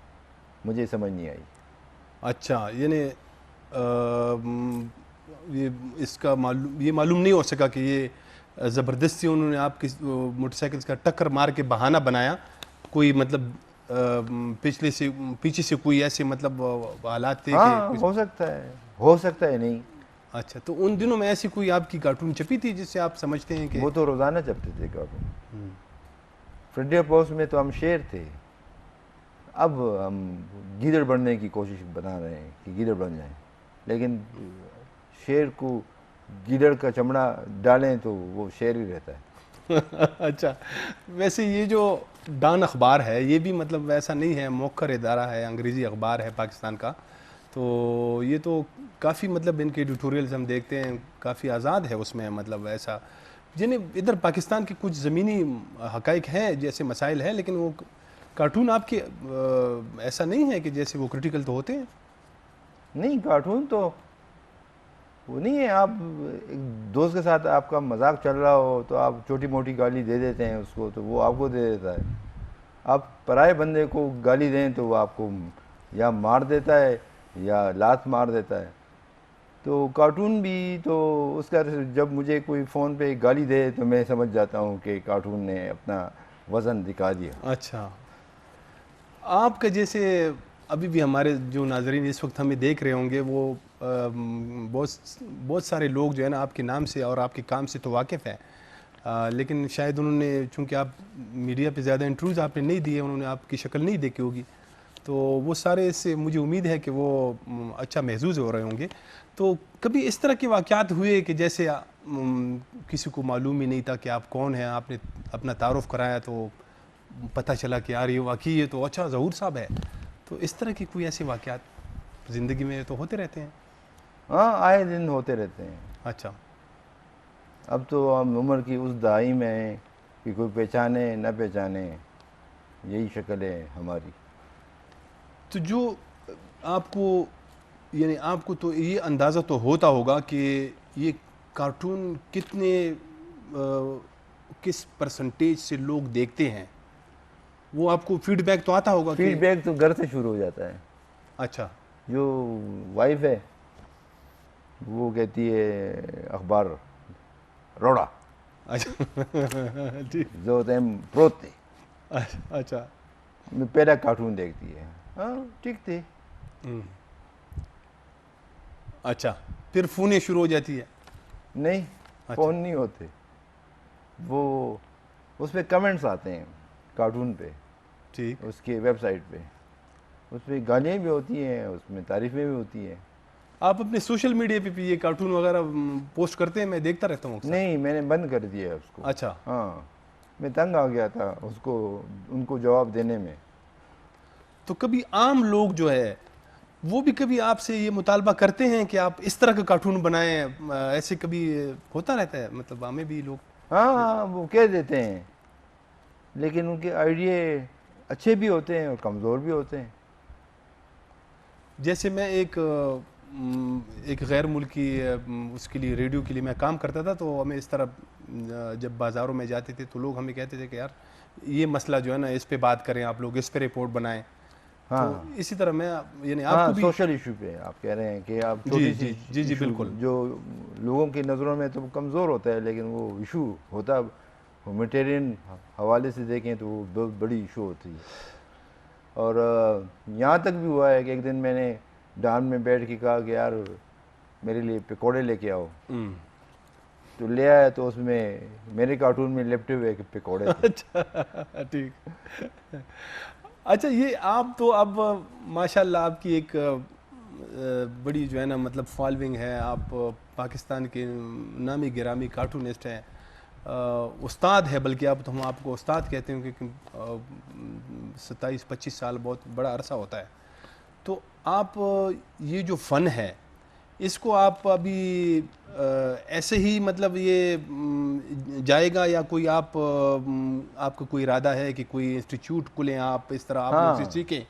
मुझे समझ नहीं आई। अच्छा, यानी ये इसका मालूम नहीं हो सका कि ये ज़बरदस्ती उन्होंने आपकी मोटरसाइकिल का टक्कर मार के बहाना बनाया, कोई मतलब पीछे से कोई ऐसे मतलब हालात थे हाँ, कि हो सकता है, हो सकता है नहीं। अच्छा, तो उन दिनों में ऐसी कोई आपकी कार्टून छपी थी जिससे आप समझते हैं कि वो तो रोज़ाना छपते थे कार्टून। फ्रंटियर पोस्ट में तो हम शेर थे, अब हम गीदड़ बनने की कोशिश बना रहे हैं कि गीदड़ बन जाएं, लेकिन शेर को गीदड़ का चमड़ा डालें तो वो शेर ही रहता है। अच्छा, वैसे ये जो डॉन अखबार है ये भी मतलब वैसा नहीं है, मौखर इदारा है, अंग्रेज़ी अखबार है पाकिस्तान का, तो ये तो काफ़ी मतलब इनके एडिटोरियल्स हम देखते हैं काफ़ी आज़ाद है उसमें, मतलब ऐसा जिन्हें इधर पाकिस्तान के कुछ ज़मीनी हक़ाइक़ हैं, जैसे मसाइल हैं, लेकिन वो कार्टून आपके ऐसा नहीं है कि जैसे वो क्रिटिकल तो होते हैं। नहीं, कार्टून तो वो नहीं है। आप एक दोस्त के साथ आपका मजाक चल रहा हो तो आप छोटी मोटी गाली दे देते हैं उसको, तो वो आपको दे देता है। आप पराए बंदे को गाली दें तो वो आपको या मार देता है या लात मार देता है। तो कार्टून भी तो उसका, जब मुझे कोई फ़ोन पे गाली दे तो मैं समझ जाता हूँ कि कार्टून ने अपना वज़न दिखा दिया। अच्छा, आपका जैसे अभी भी हमारे जो नाज़रीन इस वक्त हमें देख रहे होंगे वो बहुत सारे लोग जो है ना आपके नाम से और आपके काम से तो वाकिफ़ हैं, लेकिन शायद उन्होंने, चूँकि आप मीडिया पे ज़्यादा इंटरव्यूज़ आपने नहीं दिए, उन्होंने आपकी शक्ल नहीं देखी होगी, तो वो सारे से मुझे उम्मीद है कि वो अच्छा महसूस हो रहे होंगे। तो कभी इस तरह के वाक़यात हुए कि जैसे किसी को मालूम ही नहीं था कि आप कौन हैं, आपने अपना तारुफ़ कराया तो पता चला कि यार ये वाकई ये तो अच्छा ज़हूर साहब है, तो इस तरह की कोई ऐसे वाक़यात ज़िंदगी में तो होते रहते हैं। हाँ, आए दिन होते रहते हैं। अच्छा। अब तो हम उम्र की उस दाई में हैं कि कोई पहचाने न पहचाने, यही शक्ल है हमारी। तो जो आपको, यानी आपको तो ये अंदाज़ा तो होता होगा कि ये कार्टून कितने किस परसेंटेज से लोग देखते हैं, वो आपको फीडबैक तो आता होगा कि। फीडबैक तो घर से शुरू हो जाता है। अच्छा। जो वाइफ है वो कहती है अखबार रोड़ा अच्छा। ठीक। जो टाइम प्रोते अच्छा। में पहला कार्टून देखती है। हाँ ठीक थे। अच्छा, फिर फ़ोनें शुरू हो जाती है। नहीं, अच्छा। फ़ोन नहीं होते, वो उस पर कमेंट्स आते हैं कार्टून पे, ठीक। उसके वेबसाइट पे। उस पर गालियाँ भी होती हैं, उसमें तारीफ़ें भी होती हैं। आप अपने सोशल मीडिया पे भी ये कार्टून वगैरह पोस्ट करते हैं? मैं देखता रहता हूँ अक्सर। नहीं, मैंने बंद कर दिया है उसको। अच्छा। हाँ, मैं तंग आ गया था उसको, उनको जवाब देने में। तो कभी आम लोग जो है वो भी कभी आपसे ये मुतालबा करते हैं कि आप इस तरह का कार्टून बनाएं? ऐसे कभी होता रहता है, मतलब हमें भी लोग। हाँ हाँ, वो कह देते हैं, लेकिन उनके आइडिये अच्छे भी होते हैं और कमज़ोर भी होते हैं। जैसे मैं एक गैर मुल्की उसके लिए, रेडियो के लिए मैं काम करता था, तो हमें इस तरह जब बाज़ारों में जाते थे तो लोग हमें कहते थे कि यार ये मसला जो है ना, इस पे बात करें, आप लोग इस पे रिपोर्ट बनाएं। तो हाँ इसी तरह मैं, यानी आपको हाँ, भी। सोशल इशू पे आप कह रहे हैं कि आप जी छोटी जी सी जी जी इशू बिल्कुल। जो लोगों की नज़रों में तो कमज़ोर होता है, लेकिन वो इशू होता, ह्यूमैनिटेरियन हवाले से देखें तो वो बहुत बड़ी इशू होती है। और यहाँ तक भी हुआ है कि एक दिन मैंने डान में बैठ के कहा कि यार मेरे लिए पकौड़े लेके आओ, तो ले आया, तो उसमें मेरे कार्टून में लिपटे हुए पकौड़े थे। अच्छा। ठीक। अच्छा, ये आप तो अब माशाल्लाह आपकी एक बड़ी जो है ना, मतलब फॉलोइंग है, आप पाकिस्तान के नामी गिरामी कार्टूनिस्ट हैं, उस्ताद है, बल्कि अब तो हम आपको उस्ताद कहते हैं, क्योंकि 27-25 साल बहुत बड़ा अरसा होता है। तो आप ये जो फ़न है इसको आप अभी ऐसे ही, मतलब ये जाएगा, या कोई आपका कोई इरादा है कि कोई इंस्टीट्यूट खुलें, आप इस तरह आप लोग से हाँ, सीखें?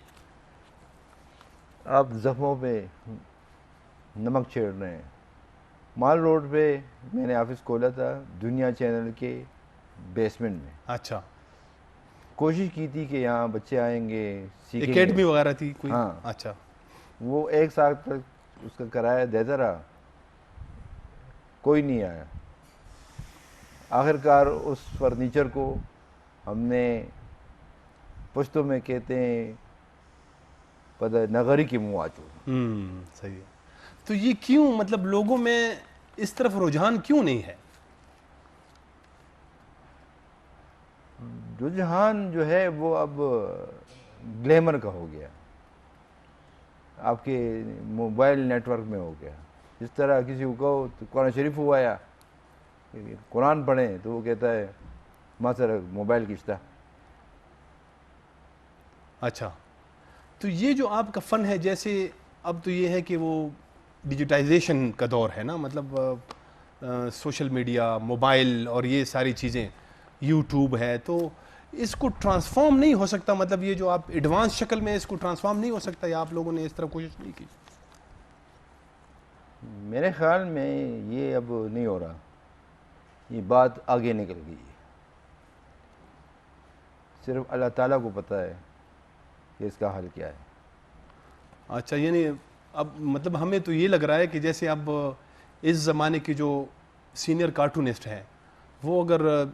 आप ज़ख्मों पे नमक छेड़ रहे हैं। माल रोड पे मैंने ऑफिस खोला था, दुनिया चैनल के बेसमेंट में। अच्छा। कोशिश की थी कि यहाँ बच्चे आएंगे, सीखेंगे। एकेडमी वगैरह थी कोई? हाँ, अच्छा। वो एक साल तक उसका किराया देता रहा, कोई नहीं आया। आखिरकार उस फर्नीचर को हमने, पश्तो में कहते हैं पता नगरी की मुँह आचो। सही है। तो ये क्यों, मतलब लोगों में इस तरफ रुझान क्यों नहीं है? रुझान जो है वो अब ग्लैमर का हो गया, आपके मोबाइल नेटवर्क में हो गया। जिस तरह किसी को कहो तो कुरान शरीफ हुआ या कुरान पढ़ें, तो वो कहता है माँ सर मोबाइल खींचता। अच्छा। तो ये जो आपका फ़न है, जैसे अब तो ये है कि वो डिजिटाइजेशन का दौर है ना, मतलब सोशल मीडिया, मोबाइल और ये सारी चीज़ें, यूट्यूब है, तो इसको ट्रांसफॉर्म नहीं हो सकता? मतलब ये जो आप एडवांस शक्ल में इसको ट्रांसफॉर्म नहीं हो सकता, या आप लोगों ने इस तरह कोशिश नहीं की? मेरे ख्याल में ये अब नहीं हो रहा, ये बात आगे निकल गई है। सिर्फ अल्लाह ताला को पता है कि इसका हल क्या है। अच्छा, यानी अब मतलब हमें तो ये लग रहा है कि जैसे अब इस ज़माने के जो सीनियर कार्टूनिस्ट हैं, वो अगर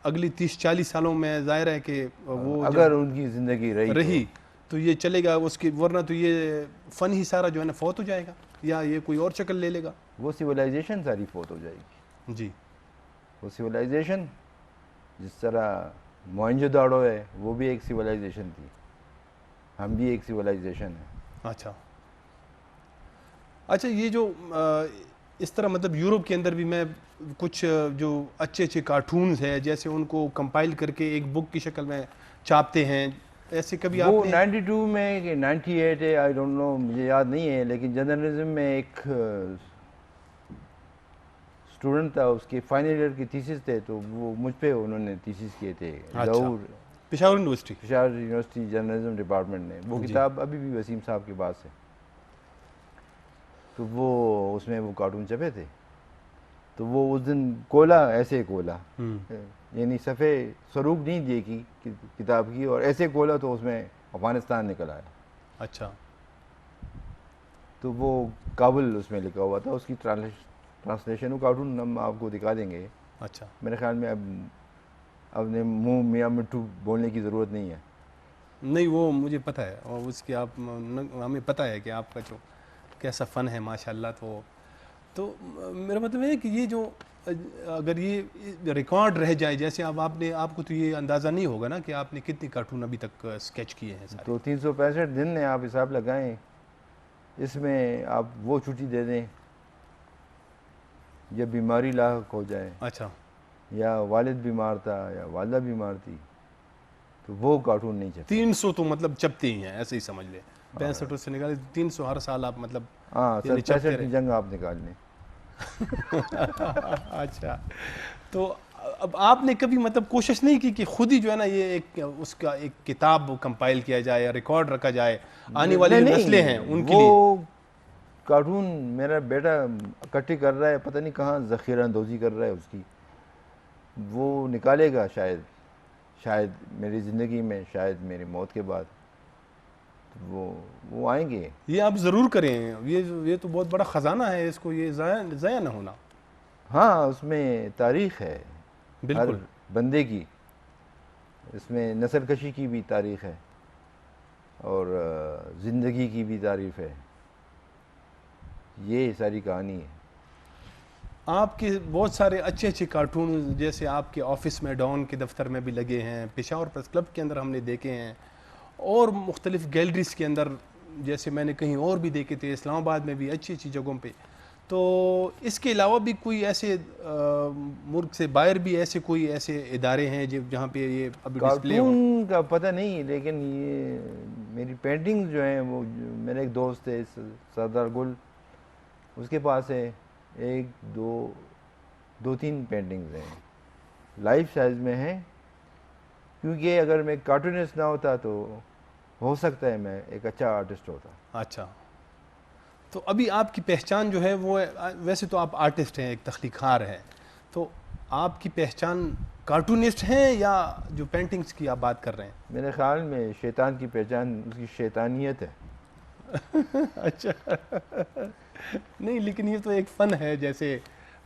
अगली 30-40 सालों में ज़ाहिर है कि वो अगर जब उनकी ज़िंदगी रही रही तो ये चलेगा उसकी, वरना तो ये फ़न ही सारा जो है ना फौत हो जाएगा, या ये कोई और शक्ल ले लेगा। वो सिविलाइजेशन सारी फोत हो जाएगी। जी। वो सिविलाइजेशन जिस तरह मोहनजोदाड़ो है, वो भी एक सिविलाइजेशन थी, हम भी एक सिविलाइजेशन है। अच्छा। अच्छा, ये जो इस तरह, मतलब यूरोप के अंदर भी मैं कुछ जो अच्छे अच्छे कार्टून्स हैं, जैसे उनको कंपाइल करके एक बुक की शक्ल में छापते हैं, ऐसे कभी वो आपने? 92 में कि 98 है, आई डोंट नो, मुझे याद नहीं है, लेकिन जर्नलिज्म में एक स्टूडेंट था, उसके फाइनल ईयर की थीसिस थे, तो वो मुझ पे उन्होंने थीसिस किए थे। अच्छा, Zahoor Peshawar university. Peshawar university journalism department ने, वो जी। किताब अभी भी वसीम साहब के पास है। तो वो उसमें वो कार्टून छपे थे। तो वो उस दिन कोला, ऐसे कोला, यानी सफ़े स्वरूप नहीं देखी किताब की, और ऐसे खोला तो उसमें अफ़गानिस्तान निकल आया। अच्छा। तो वो काबुल उसमें लिखा हुआ था, उसकी ट्रांसलेशन वो कार्टून हम आपको दिखा देंगे। अच्छा। मेरे ख्याल में अब अपने मुंह मियाँ मिट्टू बोलने की ज़रूरत नहीं है। नहीं, वो मुझे पता है, और उसकी आप हमें पता है कि आपका जो कैसा फ़न है माशाल्लाह। तो मेरा मतलब है कि ये जो अगर ये रिकॉर्ड रह जाए, जैसे अब आपने, आपको तो ये अंदाज़ा नहीं होगा ना कि आपने कितने कार्टून अभी तक स्केच किए हैं सारे। तो 365 दिन है, आप हिसाब लगाएं, इसमें आप वो छुट्टी दे दें जब बीमारी लाक हो जाए, अच्छा। या वालिद बीमार था या वालदा बीमार थी, तो वो कार्टून नहीं छपे। 300 तो मतलब चपते ही हैं, ऐसे ही समझ ले। 65 से निकाले 300 हर साल आप मतलब हाँ, यानी चपते 65 की रहे। जंग आप निकाल लें। अच्छा। तो अब आपने कभी मतलब कोशिश नहीं की कि खुद ही जो है ना ये एक उसका एक किताब कंपाइल किया जाए या रिकॉर्ड रखा जाए, आने वाली नहीं जो नस्लें हैं नहीं, उनके वो लिए? कार्टून मेरा बेटा इकट्ठी कर रहा है, पता नहीं कहाँ ज़ख़ीरा अंदोज़ी कर रहा है उसकी। वो निकालेगा शायद, शायद मेरी ज़िंदगी में, शायद मेरी मौत के बाद। तो वो आएंगे। ये आप ज़रूर करें, ये तो बहुत बड़ा ख़जाना है, इसको ये ज़ाया ना होना। हाँ, उसमें तारीख़ है हर बिल्कुल। बंदे की, इसमें नस्ल कशी की भी तारीख़ है, और ज़िंदगी की भी तारीफ़ है। ये सारी कहानी है। आपके बहुत सारे अच्छे अच्छे कार्टून जैसे आपके ऑफिस में, डॉन के दफ्तर में भी लगे हैं, पेशावर प्रेस क्लब के अंदर हमने देखे हैं, और मुख्तलिफ गैलरीज के अंदर, जैसे मैंने कहीं और भी देखे थे, इस्लामाबाद में भी अच्छी अच्छी जगहों पे। तो इसके अलावा भी कोई ऐसे मुल्क से बाहर भी ऐसे कोई ऐसे इदारे हैं जहाँ पे ये अभी डिस्प्ले हों? कार्टून का पता नहीं, लेकिन ये मेरी पेंटिंग्स जो हैं, वो मेरे एक दोस्त है सरदार गुल, उसके पास है एक दो दो तीन पेंटिंग्स हैं, लाइफ साइज में हैं। क्योंकि अगर मैं कार्टूनिस्ट ना होता तो हो सकता है मैं एक अच्छा आर्टिस्ट होता। अच्छा। तो अभी आपकी पहचान जो है वो वैसे तो आप आर्टिस्ट हैं, एक तख्लीकार हैं, तो आपकी पहचान कार्टूनिस्ट हैं या जो पेंटिंग्स की आप बात कर रहे हैं? मेरे ख्याल में शैतान की पहचान उसकी शैतानियत है। अच्छा। नहीं, लेकिन ये तो एक फ़न है, जैसे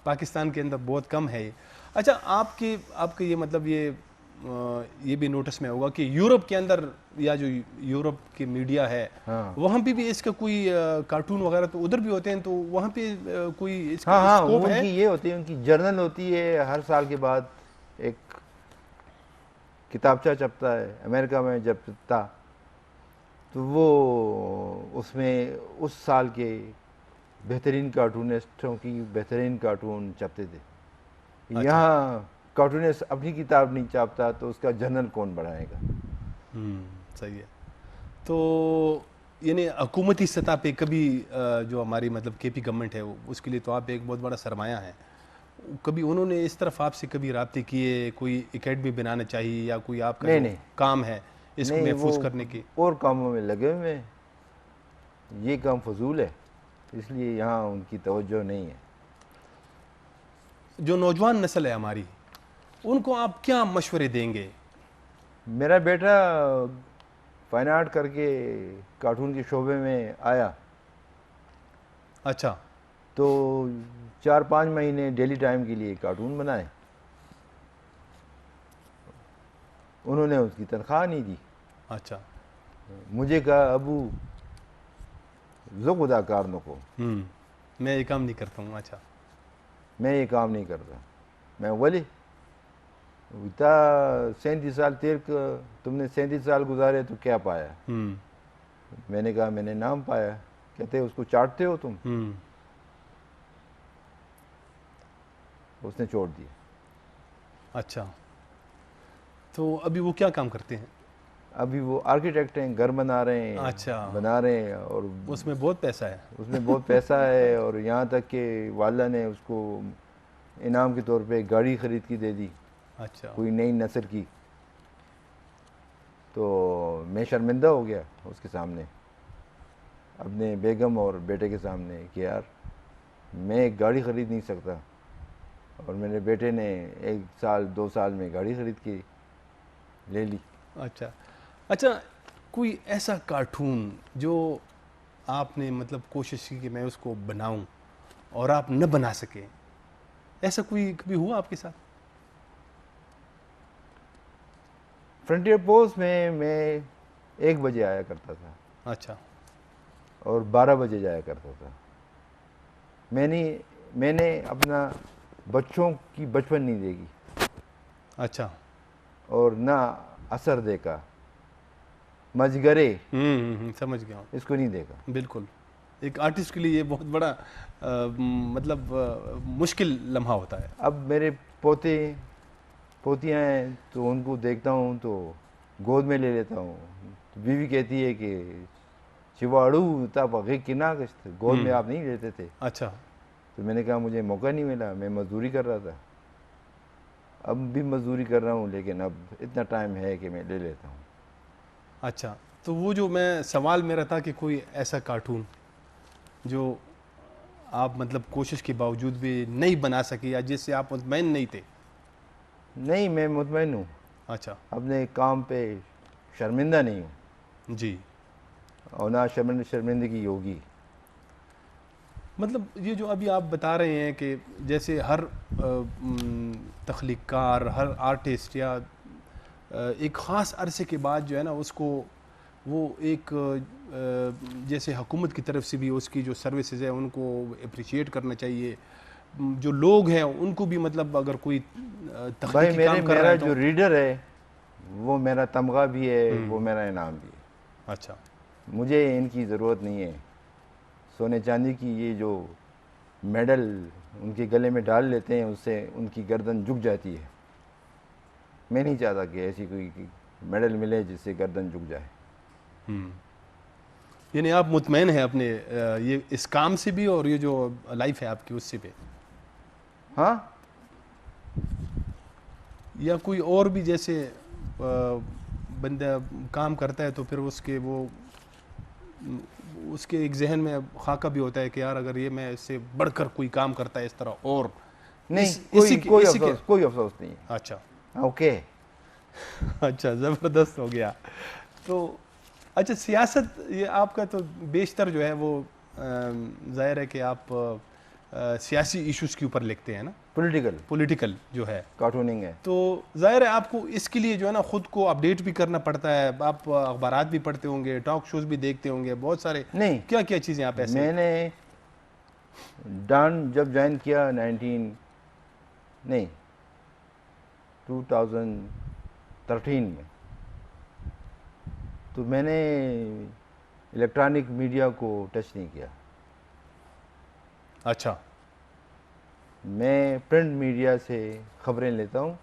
पाकिस्तान के अंदर बहुत कम है ये। अच्छा, आपके आपके ये मतलब ये भी नोटिस में होगा कि यूरोप के अंदर या जो यूरोप की मीडिया है, हाँ वहाँ पे भी इसका कोई कार्टून वगैरह तो उधर भी होते हैं, तो वहाँ पे कोई हाँ इसकी हाँ, स्कोप है? उनकी ये होती है, उनकी जर्नल होती है, हर साल के बाद एक किताबचा छपता है। अमेरिका में जब था तो वो उसमें उस साल के बेहतरीन कार्टूनिस्टों की बेहतरीन कार्टून छपते थे। अच्छा। यहाँ कार्टूनिस्ट अपनी किताब नहीं छापता तो उसका जर्नल कौन बढ़ाएगा। सही है। तो यानी हुकूमती सतह पे कभी जो हमारी मतलब केपी गवर्नमेंट है उसके लिए तो आप एक बहुत बड़ा सरमाया है, कभी उन्होंने इस तरफ आपसे कभी राब्ते किए, कोई एकेडमी बनाना चाहिए या कोई आपका नहीं जो नहीं काम है इसको नहीं, वो महफूज करने की? और कामों में लगे हुए हैं, ये काम फजूल है, इसलिए यहाँ उनकी तवज्जो नहीं है। जो नौजवान नस्ल है हमारी, उनको आप क्या मशवरे देंगे? मेरा बेटा फाइन आर्ट करके कार्टून के शोबे में आया, अच्छा। तो 4-5 महीने डेली टाइम के लिए कार्टून बनाए। उन्होंने उसकी तनख्वाह नहीं दी। अच्छा। मुझे कहा, अबू जो खुदा कार नको, मैं ये काम नहीं करता हूँ। अच्छा। मैं ये काम नहीं करता। मैं वली इतना 37 साल तुमने 37 साल गुजारे तो क्या पाया। मैंने कहा, मैंने नाम पाया। कहते उसको चाटते हो तुम। उसने छोड़ दिया। अच्छा। तो अभी वो क्या काम करते हैं? अभी वो आर्किटेक्ट हैं, घर बना रहे हैं, अच्छा। बना रहे हैं, और उसमें बहुत पैसा है। उसमें बहुत पैसा है। और यहाँ तक कि वाला ने उसको इनाम के तौर पे एक गाड़ी ख़रीद के दे दी, अच्छा। कोई नई नस्ल की। तो मैं शर्मिंदा हो गया उसके सामने, अपने बेगम और बेटे के सामने, कि यार मैं एक गाड़ी ख़रीद नहीं सकता, और मेरे बेटे ने 1 साल 2 साल में गाड़ी ख़रीद के ले ली। अच्छा। अच्छा, कोई ऐसा कार्टून जो आपने मतलब कोशिश की कि मैं उसको बनाऊं और आप न बना सके, ऐसा कोई कभी हुआ आपके साथ? फ्रंटियर पोस्ट में मैं 1 बजे आया करता था अच्छा। और 12 बजे जाया करता था। मैंने अपना बच्चों की बचपन नहीं देगी, अच्छा। और ना असर देखा, मजगरे समझ गया हूँ। इसको नहीं देखा। बिल्कुल, एक आर्टिस्ट के लिए ये बहुत बड़ा मतलब मुश्किल लम्हा होता है। अब मेरे पोते पोतियाँ हैं तो उनको देखता हूँ तो गोद में ले लेता हूँ। तो बीवी कहती है कि शिवाड़ू तब आगे किना गोद में आप नहीं लेते थे। अच्छा। तो मैंने कहा मुझे मौका नहीं मिला, मैं मजदूरी कर रहा था। अब भी मजदूरी कर रहा हूँ, लेकिन अब इतना टाइम है कि मैं ले लेता हूँ। अच्छा, तो वो जो मैं सवाल मेरा था कि कोई ऐसा कार्टून जो आप मतलब कोशिश के बावजूद भी नहीं बना सके या जिससे आप मुतमईन नहीं थे। नहीं, मैं मुतमईन हूँ, अच्छा। अपने काम पे शर्मिंदा नहीं हूँ, जी। और ना शर्मिंदगी होगी। मतलब ये जो अभी आप बता रहे हैं कि जैसे हर तख्लीकार, हर आर्टिस्ट या एक ख़ास अरसे के बाद जो है ना उसको वो एक जैसे हुकूमत की तरफ से भी उसकी जो सर्विसेज है उनको अप्रिशिएट करना चाहिए। जो लोग हैं उनको भी मतलब अगर कोई भाई तख्लीकी काम कर रहा मेरा है जो तो। रीडर है वो मेरा तमगा भी है, वो मेरा इनाम भी है। अच्छा। मुझे इनकी ज़रूरत नहीं है। सोने चांदी की ये जो मेडल उनके गले में डाल लेते हैं, उससे उनकी गर्दन झुक जाती है। मैं नहीं चाहता कि ऐसी कोई मेडल मिले जिससे गर्दन झुक जाए। यानी आप मुतमईन हैं अपने ये इस काम से भी और ये जो लाइफ है आपकी उससे भी, हाँ, या कोई और भी जैसे बंदा काम करता है तो फिर उसके एक जहन में खाका भी होता है कि यार अगर ये मैं इससे बढ़कर कोई काम करता है इस तरह और नहीं, इसी के कोई इसी के। अफसोस, कोई अफसोस नहीं है। अच्छा। ओके। अच्छा, ज़बरदस्त हो गया। तो अच्छा, सियासत ये आपका तो बेशतर जो है वो ज़ाहिर है कि आप सियासी इश्यूज़ के ऊपर लिखते हैं ना, पॉलिटिकल जो है कार्टूनिंग है। तो ज़ाहिर है आपको इसके लिए जो है ना ख़ुद को अपडेट भी करना पड़ता है। आप अखबारात भी पढ़ते होंगे, टॉक शोज़ भी देखते होंगे, बहुत सारे। नहीं, क्या क्या चीज़ें आप ऐसे? मैंने डॉन जब ज्वाइन किया 2013 में, तो मैंने इलेक्ट्रॉनिक मीडिया को टच नहीं किया। अच्छा। मैं प्रिंट मीडिया से ख़बरें लेता हूँ,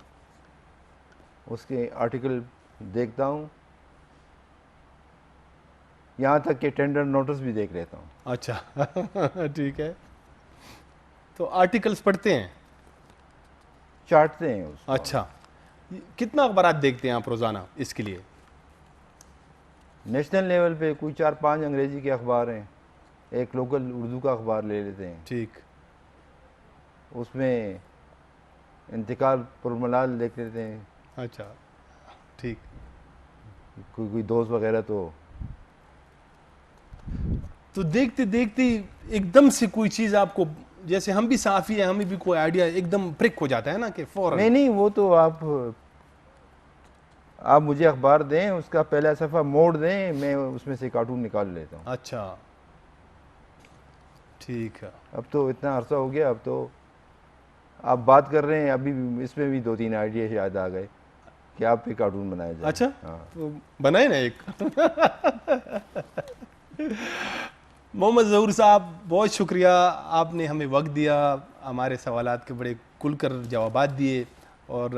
उसके आर्टिकल देखता हूँ, यहाँ तक कि टेंडर नोटिस भी देख लेता हूँ। अच्छा। ठीक है, तो आर्टिकल्स पढ़ते हैं, चाटते हैं उसको। अच्छा। कितना अखबारात देखते हैं आप रोज़ाना इसके लिए? नेशनल लेवल पे कोई 4-5 अंग्रेज़ी के अखबार हैं, एक लोकल उर्दू का अखबार ले लेते हैं। ठीक। उसमें इंतकाल पुरमलाल देख लेते हैं। अच्छा। ठीक। कोई दोस्त वगैरह तो देखते देखते एकदम से कोई चीज़ आपको, जैसे हम भी साफ़ी है, हमें भी कोई आइडिया एकदम प्रिक हो जाता है ना कि फौरन। नहीं, वो तो आप मुझे अखबार दें, उसका पहला सफ़ा मोड़ दें, मैं उसमें से कार्टून निकाल लेता हूँ। अच्छा। ठीक है। अब तो इतना अरसा हो गया, अब तो आप बात कर रहे हैं, अभी इसमें भी 2-3 आइडिया शायद आ गए कि आप पे कार्टून बनाया जाए। अच्छा। हाँ, तो बनाए ना एक। मोहम्मद ज़हूर साहब, बहुत शुक्रिया, आपने हमें वक्त दिया, हमारे सवालात के बड़े खुलकर जवाबात दिए और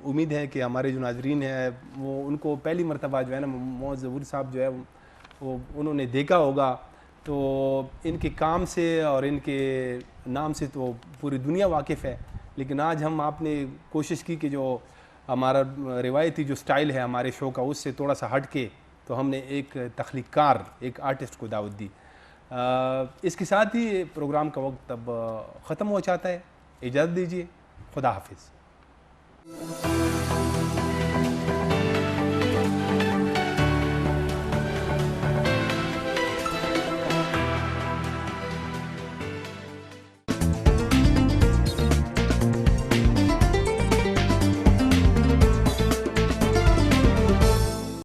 उम्मीद है कि हमारे जो नाजरीन हैं वो उनको पहली मरतबा जो है ना मोहम्मद ज़हूर साहब जो है वो उन्होंने देखा होगा, तो इनके काम से और इनके नाम से तो पूरी दुनिया वाकिफ़ है। लेकिन आज हम आपने कोशिश की कि जो हमारा रिवायती जो स्टाइल है हमारे शो का उससे थोड़ा सा हट के, तो हमने एक तख्लीकार, एक आर्टिस्ट को दावत दी। इसके साथ ही प्रोग्राम का वक्त अब ख़त्म हो जाता है। इजाज़त दीजिए, खुदा हाफिज़।